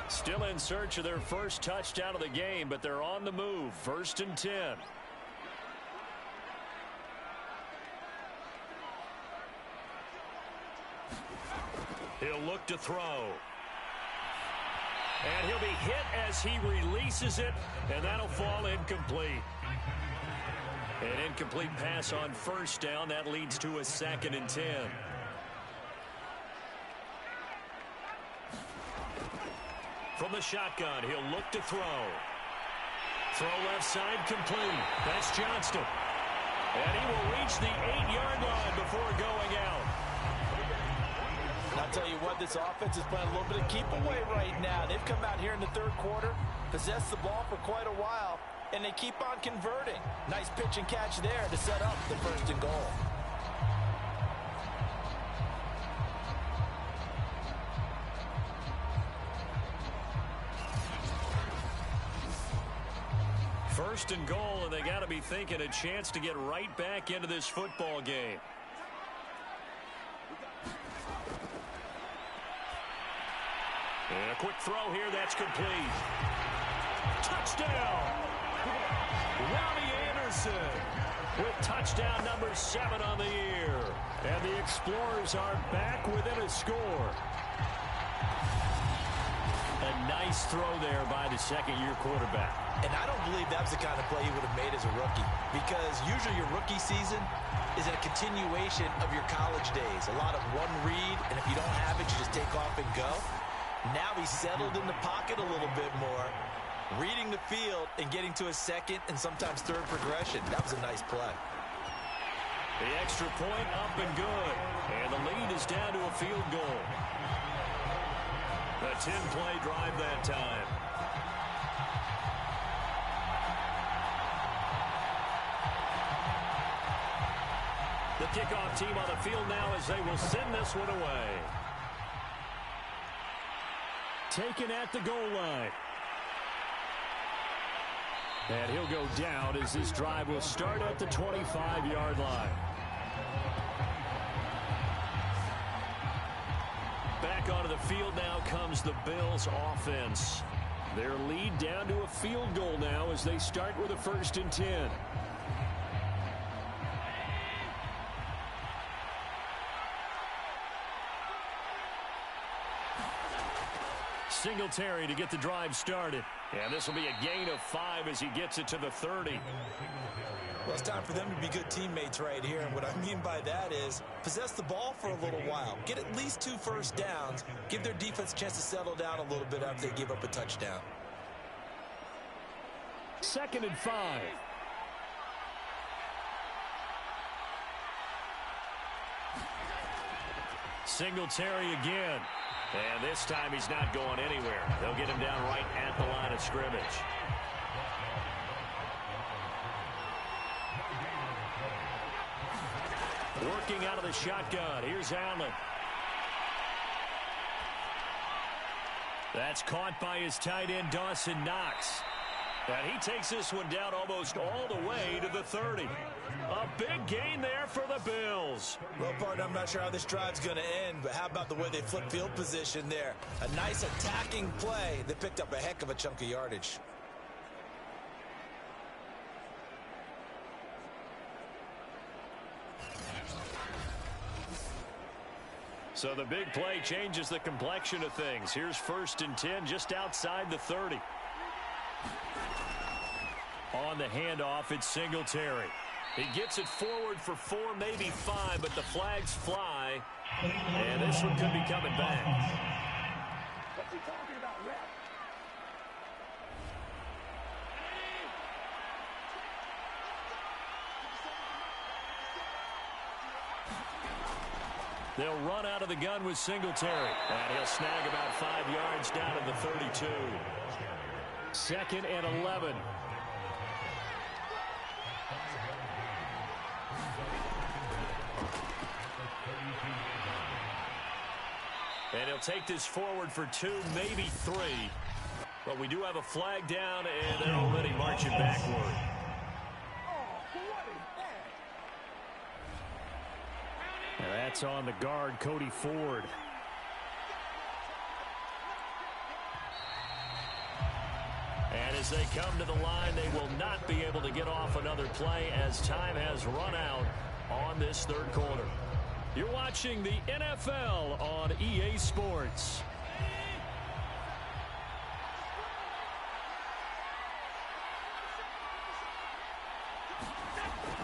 [SPEAKER 3] Still in search of their first touchdown of the game, but they're on the move. 1st and 10. He'll look to throw. And he'll be hit as he releases it, and that'll fall incomplete. An incomplete pass on first down. That leads to a 2nd and 10. From the shotgun, he'll look to throw. Throw left side complete. That's Johnston. And he will reach the 8-yard line before going out.
[SPEAKER 4] And I'll tell you what, this offense is playing a little bit of keep away right now. They've come out here in the third quarter, possessed the ball for quite a while, and they keep on converting. Nice pitch and catch there to set up the 1st and goal.
[SPEAKER 3] First and goal, and they got to be thinking a chance to get right back into this football game. And a quick throw here, that's complete. Touchdown! Robbie Anderson with touchdown number 7 on the year. And the Explorers are back within a score. A nice throw there by the second-year quarterback.
[SPEAKER 4] And I don't believe that was the kind of play he would have made as a rookie, because usually your rookie season is a continuation of your college days. A lot of one read, and if you don't have it, you just take off and go. Now he's settled in the pocket a little bit more, reading the field and getting to a second and sometimes third progression. That was a nice play.
[SPEAKER 3] The extra point up and good. And the lead is down to a field goal. A 10-play drive that time. The kickoff team on the field now as they will send this one away. Taken at the goal line. And he'll go down as this drive will start at the 25-yard line. Back onto the field now comes the Bills offense. Their lead down to a field goal now as they start with a 1st and 10. Singletary to get the drive started. And this will be a gain of 5 as he gets it to the 30.
[SPEAKER 4] Well, it's time for them to be good teammates right here. And what I mean by that is possess the ball for a little while. Get at least 2 first downs. Give their defense a chance to settle down a little bit after they give up a touchdown.
[SPEAKER 3] 2nd and 5. Singletary again. And this time he's not going anywhere. They'll get him down right at the line of scrimmage. Working out of the shotgun. Here's Allen. That's caught by his tight end, Dawson Knox. And he takes this one down almost all the way to the 30. A big gain there for the Bills.
[SPEAKER 4] Well, partner, I'm not sure how this drive's going to end, but how about the way they flip field position there? A nice attacking play that picked up a heck of a chunk of yardage.
[SPEAKER 3] So the big play changes the complexion of things. Here's 1st and 10 just outside the 30. On the handoff, it's Singletary. He gets it forward for 4, maybe 5, but the flags fly. And this one could be coming back. They'll run out of the gun with Singletary. And he'll snag about 5 yards down to the 32. 2nd and 11. And he'll take this forward for 2, maybe 3. But we do have a flag down, and they're already marching backward. And that's on the guard, Cody Ford. And as they come to the line, they will not be able to get off another play as time has run out on this 3rd quarter. You're watching the NFL on EA Sports.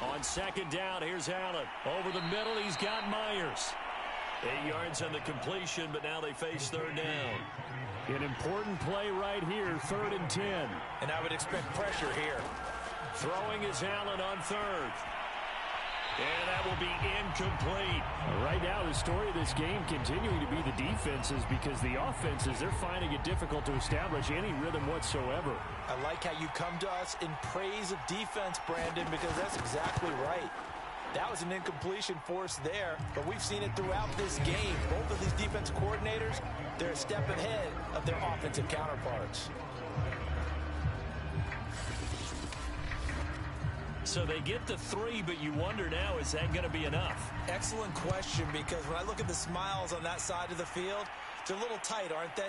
[SPEAKER 3] On 2nd down, here's Allen. Over the middle, he's got Myers. 8 yards on the completion, but now they face 3rd down. An important play right here, 3rd and 10.
[SPEAKER 4] And I would expect pressure here.
[SPEAKER 3] Throwing is Allen on 3rd. And that will be incomplete.
[SPEAKER 5] Right now, the story of this game continuing to be the defenses, because the offenses, they're finding it difficult to establish any rhythm whatsoever.
[SPEAKER 4] I like how you come to us in praise of defense, Brandon, because that's exactly right. That was an incompletion forced there, but we've seen it throughout this game. Both of these defense coordinators, they're a step ahead of their offensive counterparts.
[SPEAKER 3] So they get the 3, but you wonder now, is that going to be enough?
[SPEAKER 4] Excellent question, because when I look at the smiles on that side of the field, they're a little tight, aren't they?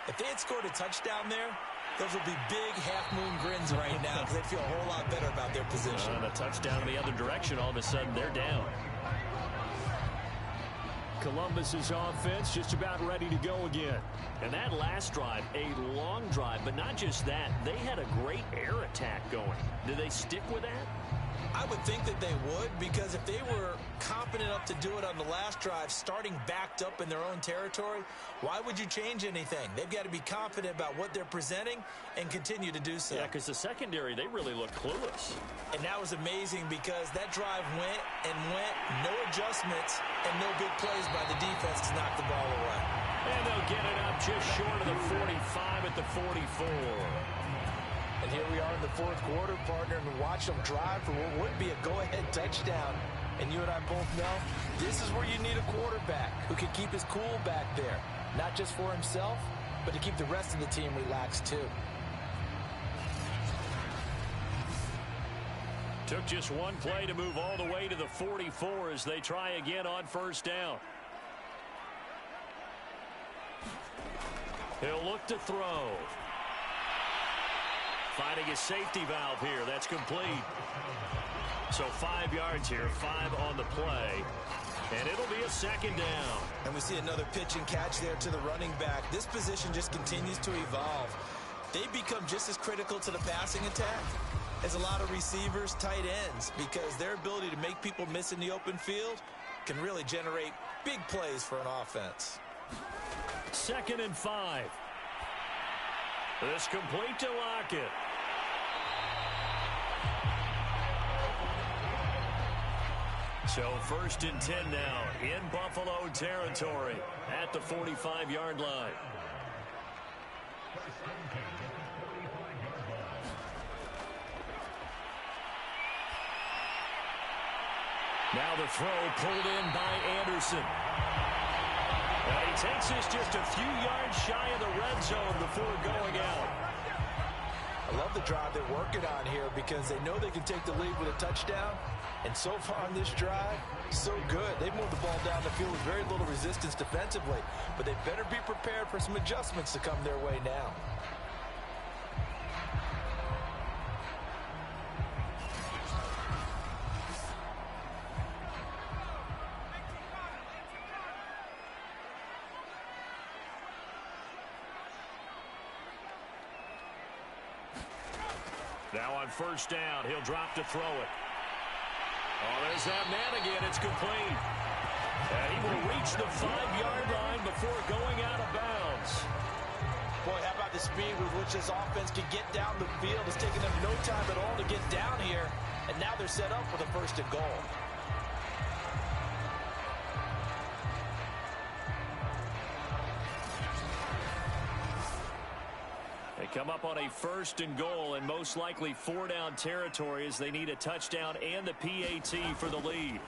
[SPEAKER 4] If they had scored a touchdown there, those would be big half-moon grins right now, because they'd feel a whole lot better about their position.
[SPEAKER 3] And a touchdown in the other direction, all of a sudden they're down.
[SPEAKER 5] Columbus's offense just about ready to go again.
[SPEAKER 3] And that last drive, a long drive, but not just that. They had a great air attack going. Do they stick with that?
[SPEAKER 4] I would think that they would, because if they were confident enough to do it on the last drive, starting backed up in their own territory, why would you change anything? They've got to be confident about what they're presenting and continue to do so.
[SPEAKER 3] Yeah, because the secondary, they really look clueless.
[SPEAKER 4] And that was amazing, because that drive went and went, no adjustments, and no big plays by the defense to knock the ball away.
[SPEAKER 3] And they'll get it up just short of the 45 at the 44.
[SPEAKER 4] And here we are in the 4th quarter, partner, and watch them drive for what would be a go-ahead touchdown. And you and I both know this is where you need a quarterback who can keep his cool back there, not just for himself, but to keep the rest of the team relaxed too.
[SPEAKER 3] Took just one play to move all the way to the 44 as they try again on 1st down. He'll look to throw. Finding a safety valve here. That's complete. So 5 yards here, 5 on the play. And it'll be a 2nd down.
[SPEAKER 4] And we see another pitch and catch there to the running back. This position just continues to evolve. They become just as critical to the passing attack as a lot of receivers, tight ends, because their ability to make people miss in the open field can really generate big plays for an offense.
[SPEAKER 3] 2nd and 5. This complete to Lockett. So 1st and 10 now in Buffalo territory at the 45-yard line. Now the throw pulled in by Anderson. And he takes this just a few yards shy of the red zone before going out.
[SPEAKER 4] I love the drive they're working on here, because they know they can take the lead with a touchdown. And so far on this drive, so good. They've moved the ball down the field with very little resistance defensively. But they better be prepared for some adjustments to come their way now.
[SPEAKER 3] Now on 1st down, he'll drop to throw it. Oh, there's that man again. It's complete. And he will reach the 5-yard line before going out of bounds.
[SPEAKER 4] Boy, how about the speed with which this offense can get down the field? It's taken them no time at all to get down here. And now they're set up for the 1st and goal.
[SPEAKER 3] Come up on a 1st and goal, and most likely 4-down territory as they need a touchdown and the PAT for the lead.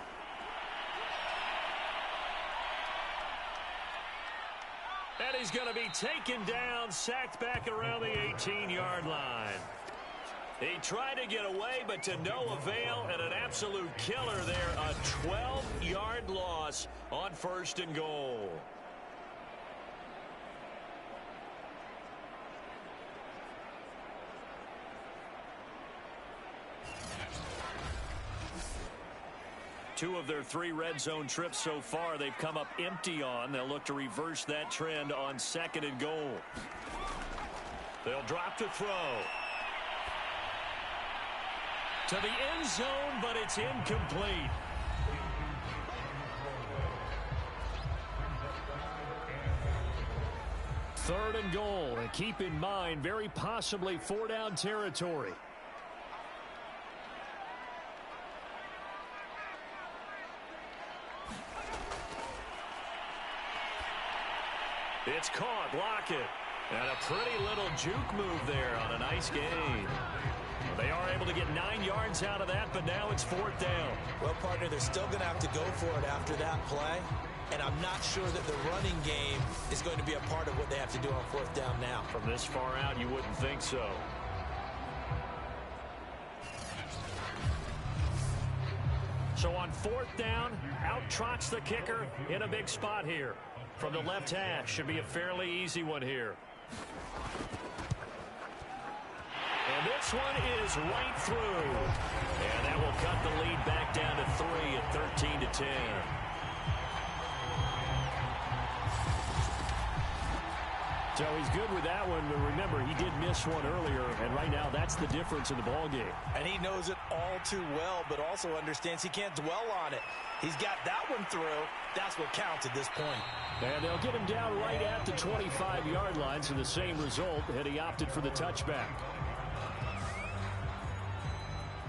[SPEAKER 3] And he's going to be taken down, sacked back around the 18-yard line. He tried to get away, but to no avail, and an absolute killer there. A 12-yard loss on 1st and goal. Two of their 3 red zone trips so far they've come up empty on. They'll look to reverse that trend on 2nd and goal. They'll drop to throw. To the end zone, but it's incomplete. Third and goal, and keep in mind, very possibly 4-down territory. It's caught, Lockett. And a pretty little juke move there on a nice gain. They are able to get 9 yards out of that, but now it's 4th down.
[SPEAKER 4] Well, partner, they're still going to have to go for it after that play. And I'm not sure that the running game is going to be a part of what they have to do on 4th down now.
[SPEAKER 3] From this far out, you wouldn't think so. So on 4th down, out trots the kicker in a big spot here. From the left hash, should be a fairly easy one here. And this one is right through. And that will cut the lead back down to 3 at 13-10. So he's good with that one, but remember, he did miss one earlier, and right now that's the difference in the ballgame.
[SPEAKER 4] And he knows it all too well, but also understands he can't dwell on it. He's got that one through. That's what counts at this point.
[SPEAKER 3] And they'll get him down right at the 25-yard line, so the same result, and he opted for the touchback.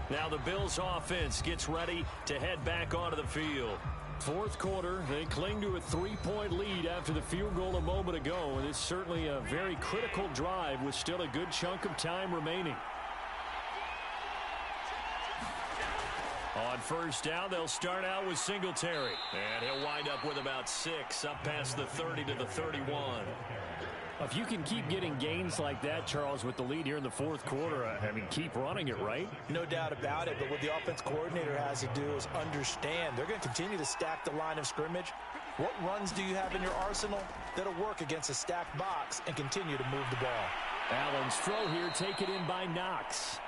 [SPEAKER 3] Now the Bills offense gets ready to head back onto the field. 4th quarter, they cling to a 3-point lead after the field goal a moment ago, and it's certainly a very critical drive with still a good chunk of time remaining. On 1st down, they'll start out with Singletary, and he'll wind up with about 6 up past the 30 to the 31. If you can keep getting gains like that, Charles, with the lead here in the 4th quarter, I mean, keep running it, right?
[SPEAKER 4] No doubt about it, but what the offense coordinator has to do is understand they're going to continue to stack the line of scrimmage. What runs do you have in your arsenal that'll work against a stacked box and continue to move the ball?
[SPEAKER 3] Allen's throw here taken in by Knox.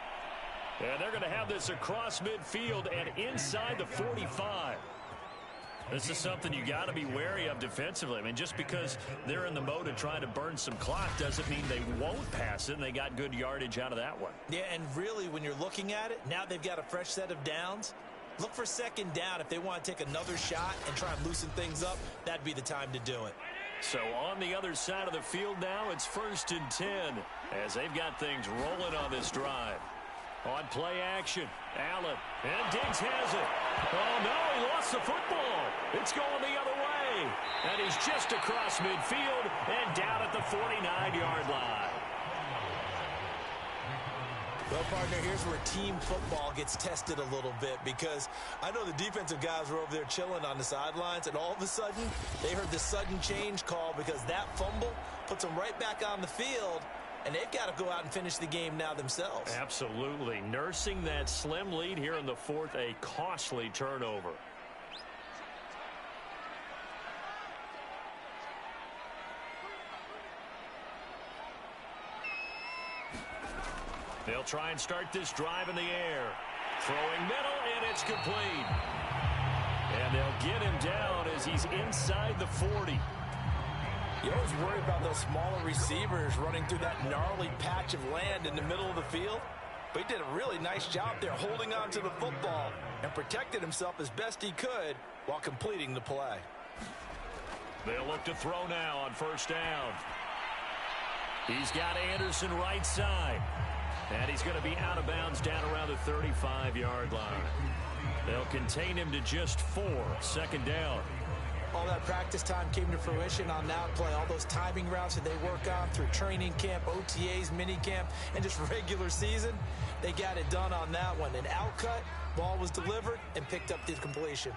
[SPEAKER 3] And they're going to have this across midfield and inside the 45. This is something you got to be wary of defensively. I mean, just because they're in the mode of trying to burn some clock doesn't mean they won't pass it, and they got good yardage out of that one.
[SPEAKER 4] Yeah, and really, when you're looking at it, now they've got a fresh set of downs. Look for 2nd down. If they want to take another shot and try and loosen things up, that'd be the time to do it.
[SPEAKER 3] So on the other side of the field now, it's 1st and 10 as they've got things rolling on this drive. On play action, Allen, and Diggs has it. Oh, no, he lost the football. It's going the other way. And he's just across midfield and down at the 49-yard line.
[SPEAKER 4] Well, partner, here's where team football gets tested a little bit, because I know the defensive guys were over there chilling on the sidelines, and all of a sudden, they heard the sudden change call because that fumble puts them right back on the field. And they've got to go out and finish the game now themselves.
[SPEAKER 3] Absolutely. Nursing that slim lead here in the 4th, a costly turnover. They'll try and start this drive in the air. Throwing middle, and it's complete. And they'll get him down as he's inside the 40.
[SPEAKER 4] You always worry about those smaller receivers running through that gnarly patch of land in the middle of the field. But he did a really nice job there holding on to the football and protected himself as best he could while completing the play.
[SPEAKER 3] They'll look to throw now on 1st down. He's got Anderson right side. And he's going to be out of bounds down around the 35-yard line. They'll contain him to just 4, 2nd down.
[SPEAKER 4] all that practice time came to fruition on that play. All those timing routes that they work on through training camp, OTAs, mini camp, and just regular season, they got it done on that one. An outcut, ball was delivered, and picked up the completion.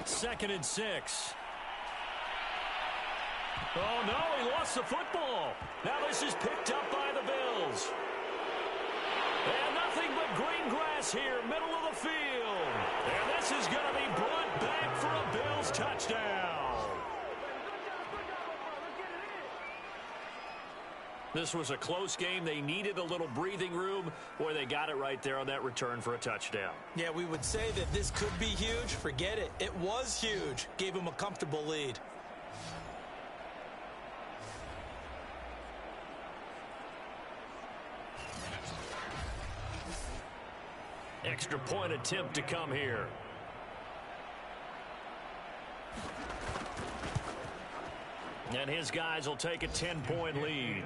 [SPEAKER 3] Second and 6. Oh, no, he lost the football. Now this is picked up by the Bills. And nothing but green grass here, middle of the field. And this is going to be brought back for a Bills touchdown. This was a close game. They needed a little breathing room. Boy, they got it right there on that return for a touchdown.
[SPEAKER 4] Yeah, we would say that this could be huge. Forget it. It was huge. Gave him a comfortable lead.
[SPEAKER 3] Extra point attempt to come here. And his guys will take a 10-point lead.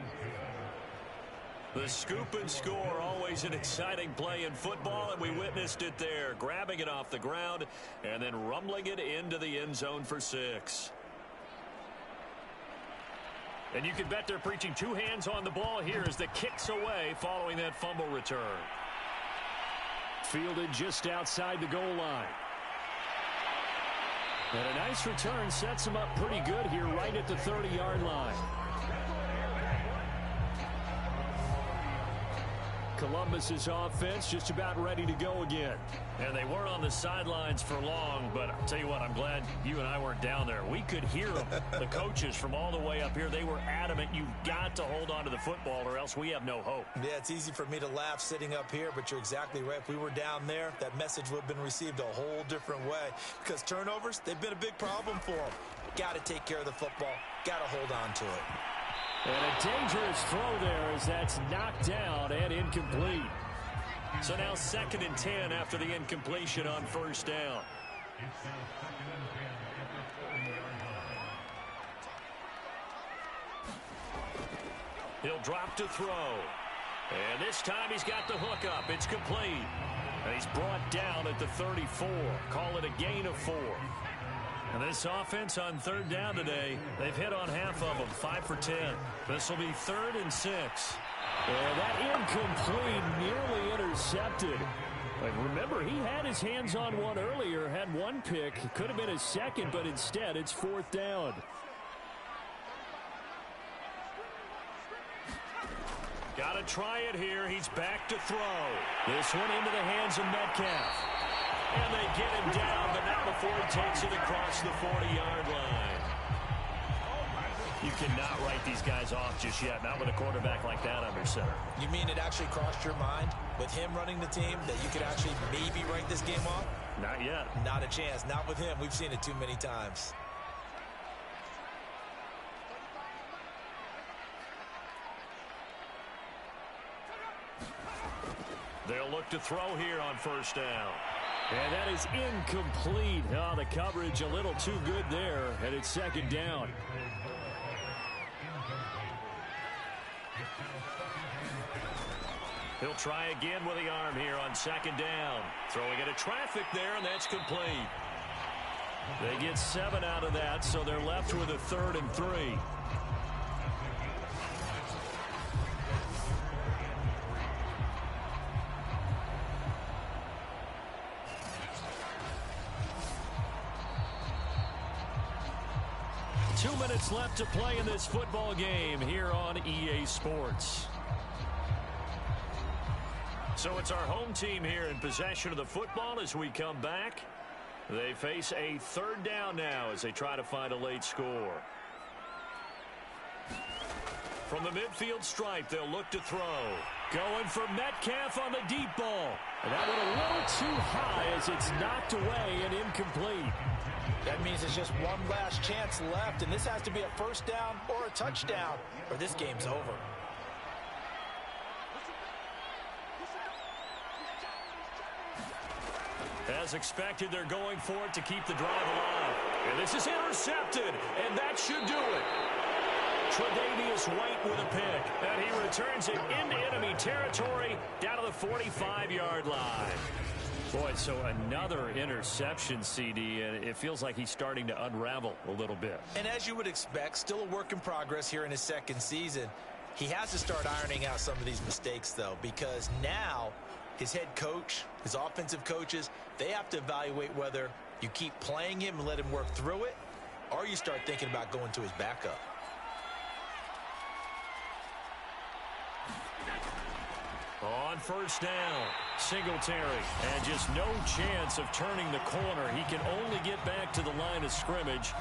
[SPEAKER 3] The scoop and score, always an exciting play in football, and we witnessed it there. Grabbing it off the ground and then rumbling it into the end zone for 6. And you can bet they're preaching 2 hands on the ball here as the kick's away following that fumble return. Fielded just outside the goal line. And a nice return sets him up pretty good here right at the 30-yard line. Columbus's offense just about ready to go again. And they weren't on the sidelines for long, but I'll tell you what, I'm glad you and I weren't down there. We could hear them. The coaches from all the way up here, they were adamant, you've got to hold on to the football or else we have no hope.
[SPEAKER 4] Yeah, it's easy for me to laugh sitting up here, but you're exactly right. If we were down there, that message would have been received a whole different way. Because turnovers, they've been a big problem for them. Got to take care of the football. Got to hold on to it.
[SPEAKER 3] And a dangerous throw there as that's knocked down and incomplete. So now 2nd and 10 after the incompletion on first down. He'll drop to throw. And this time he's got the hook up. It's complete. And he's brought down at the 34. Call it a gain of 4. And this offense on 3rd down today, they've hit on half of them, 5 for 10. This will be 3rd and 6. And that incomplete, nearly intercepted. But remember, he had his hands on one earlier, had one pick. Could have been his second, but instead it's 4th down. Got to try it here. He's back to throw. This one into the hands of Metcalf. And they get him down, but not before he takes it across the 40-yard line. You cannot write these guys off just yet, not with a quarterback like that under center.
[SPEAKER 4] You mean it actually crossed your mind with him running the team that you could actually maybe write this game off?
[SPEAKER 3] Not yet.
[SPEAKER 4] Not a chance. Not with him. We've seen it too many times.
[SPEAKER 3] They'll look to throw here on first down. And that is incomplete. Oh, the coverage a little too good there, and it's 2nd down. He'll try again with the arm here on 2nd down. Throwing into traffic there, and that's complete. They get 7 out of that, so they're left with a 3rd and 3. Two minutes left to play in this football game here on EA Sports. So it's our home team here in possession of the football as we come back. They face a 3rd down now as they try to find a late score. From the midfield stripe, they'll look to throw. Going for Metcalf on the deep ball. And that one a little too high as it's knocked away and incomplete.
[SPEAKER 4] That means it's just one last chance left, and this has to be a 1st down or a touchdown, or this game's over.
[SPEAKER 3] As expected, they're going for it to keep the drive alive. And this is intercepted, and that should do it. Tre'Davious White with a pick. And he returns it into enemy territory down to the 45-yard line. Boy, so another interception, CD, and it feels like he's starting to unravel a little bit.
[SPEAKER 4] And as you would expect, still a work in progress here in his second season. He has to start ironing out some of these mistakes, though, because now his head coach, his offensive coaches, they have to evaluate whether you keep playing him and let him work through it, or you start thinking about going to his backup.
[SPEAKER 3] On first down, Singletary, and just no chance of turning the corner. He can only get back to the line of scrimmage.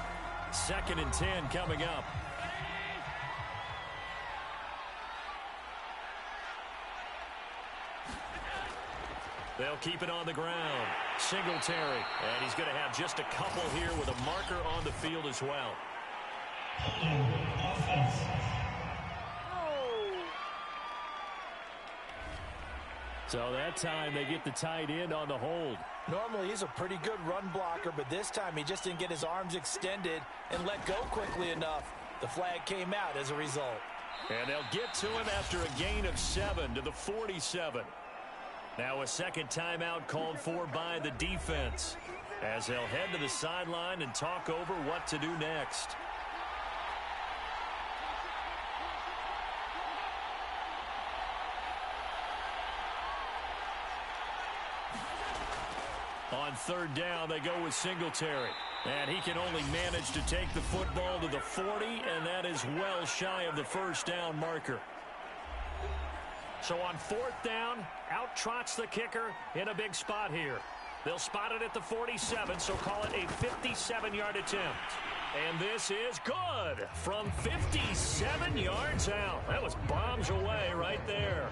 [SPEAKER 3] 2nd and 10 coming up. They'll keep it on the ground. Singletary, and he's going to have just a couple here with a marker on the field as well. So that time they get the tight end on the hold.
[SPEAKER 4] Normally he's a pretty good run blocker, but this time he just didn't get his arms extended and let go quickly enough. The flag came out as a result.
[SPEAKER 3] And they'll get to him after a gain of 7 to the 47. Now a second timeout called for by the defense, as they'll head to the sideline and talk over what to do next. On third down, they go with Singletary. And he can only manage to take the football to the 40, and that is well shy of the first down marker. So on fourth down, out trots the kicker in a big spot here. They'll spot it at the 47, so call it a 57-yard attempt. And this is good from 57 yards out. That was bombs away right there.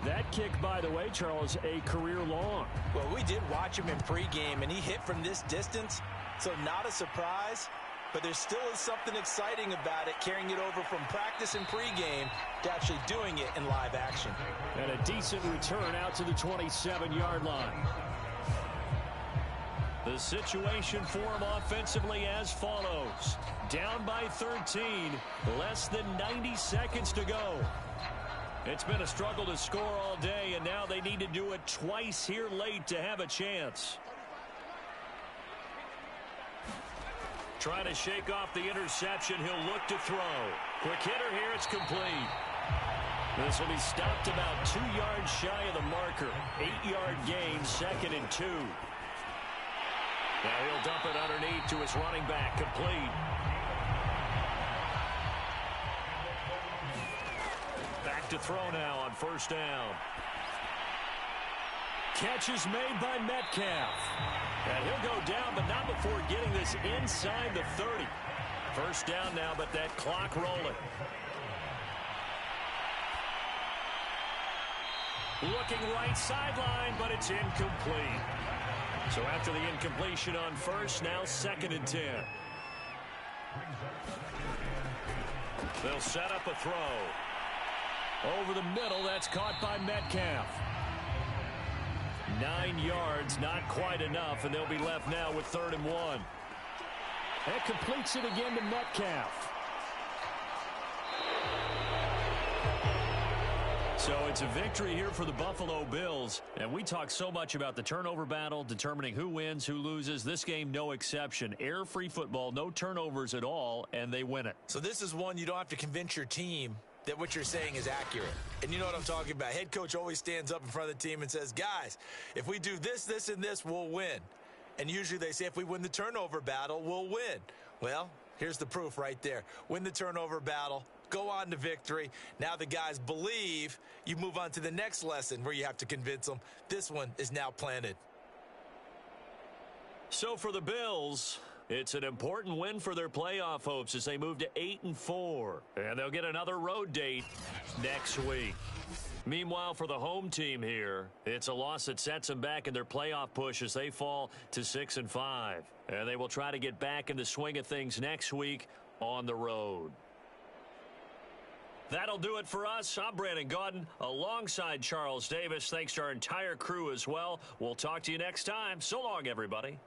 [SPEAKER 3] That kick, by the way, Charles, a career long.
[SPEAKER 4] Well, we did watch him in pregame, and he hit from this distance, so not a surprise. But there still is something exciting about it, carrying it over from practice and pregame to actually doing it in live action.
[SPEAKER 3] And a decent return out to the 27-yard line. The situation for him offensively as follows. Down by 13, less than 90 seconds to go. It's been a struggle to score all day, and now they need to do it twice here late to have a chance. Trying to shake off the interception. He'll look to throw. Quick hitter here. It's complete. This will be stopped about 2 yards shy of the marker. 8-yard gain, 2nd and 2. Now he'll dump it underneath to his running back. Complete. Back to throw now on first down. Catch is made by Metcalf. And he'll go down, but not before getting this inside the 30. First down now, but that clock rolling. Looking right sideline, but it's incomplete. So after the incompletion on first, now 2nd and 10. They'll set up a throw. Over the middle, that's caught by Metcalf. 9 yards, not quite enough, and they'll be left now with 3rd and 1. That completes it again to Metcalf. So it's a victory here for the Buffalo Bills. And we talk so much about the turnover battle, determining who wins, who loses. This game, no exception. Error-free football, no turnovers at all, and they win it.
[SPEAKER 4] So this is one you don't have to convince your team that what you're saying is accurate. And you know what I'm talking about. Head coach always stands up in front of the team and says, guys, if we do this, this, and this, we'll win. And usually they say if we win the turnover battle, we'll win. Well, here's the proof right there. Win the turnover battle, go on to victory. Now the guys believe. You move on to the next lesson where you have to convince them. This one is now planted.
[SPEAKER 3] So for the Bills, it's an important win for their playoff hopes as they move to 8-4. And they'll get another road date next week. Meanwhile, for the home team here, it's a loss that sets them back in their playoff push as they fall to 6-5. And they will try to get back in the swing of things next week on the road. That'll do it for us. I'm Brandon Gaudin alongside Charles Davis. Thanks to our entire crew as well. We'll talk to you next time. So long, everybody.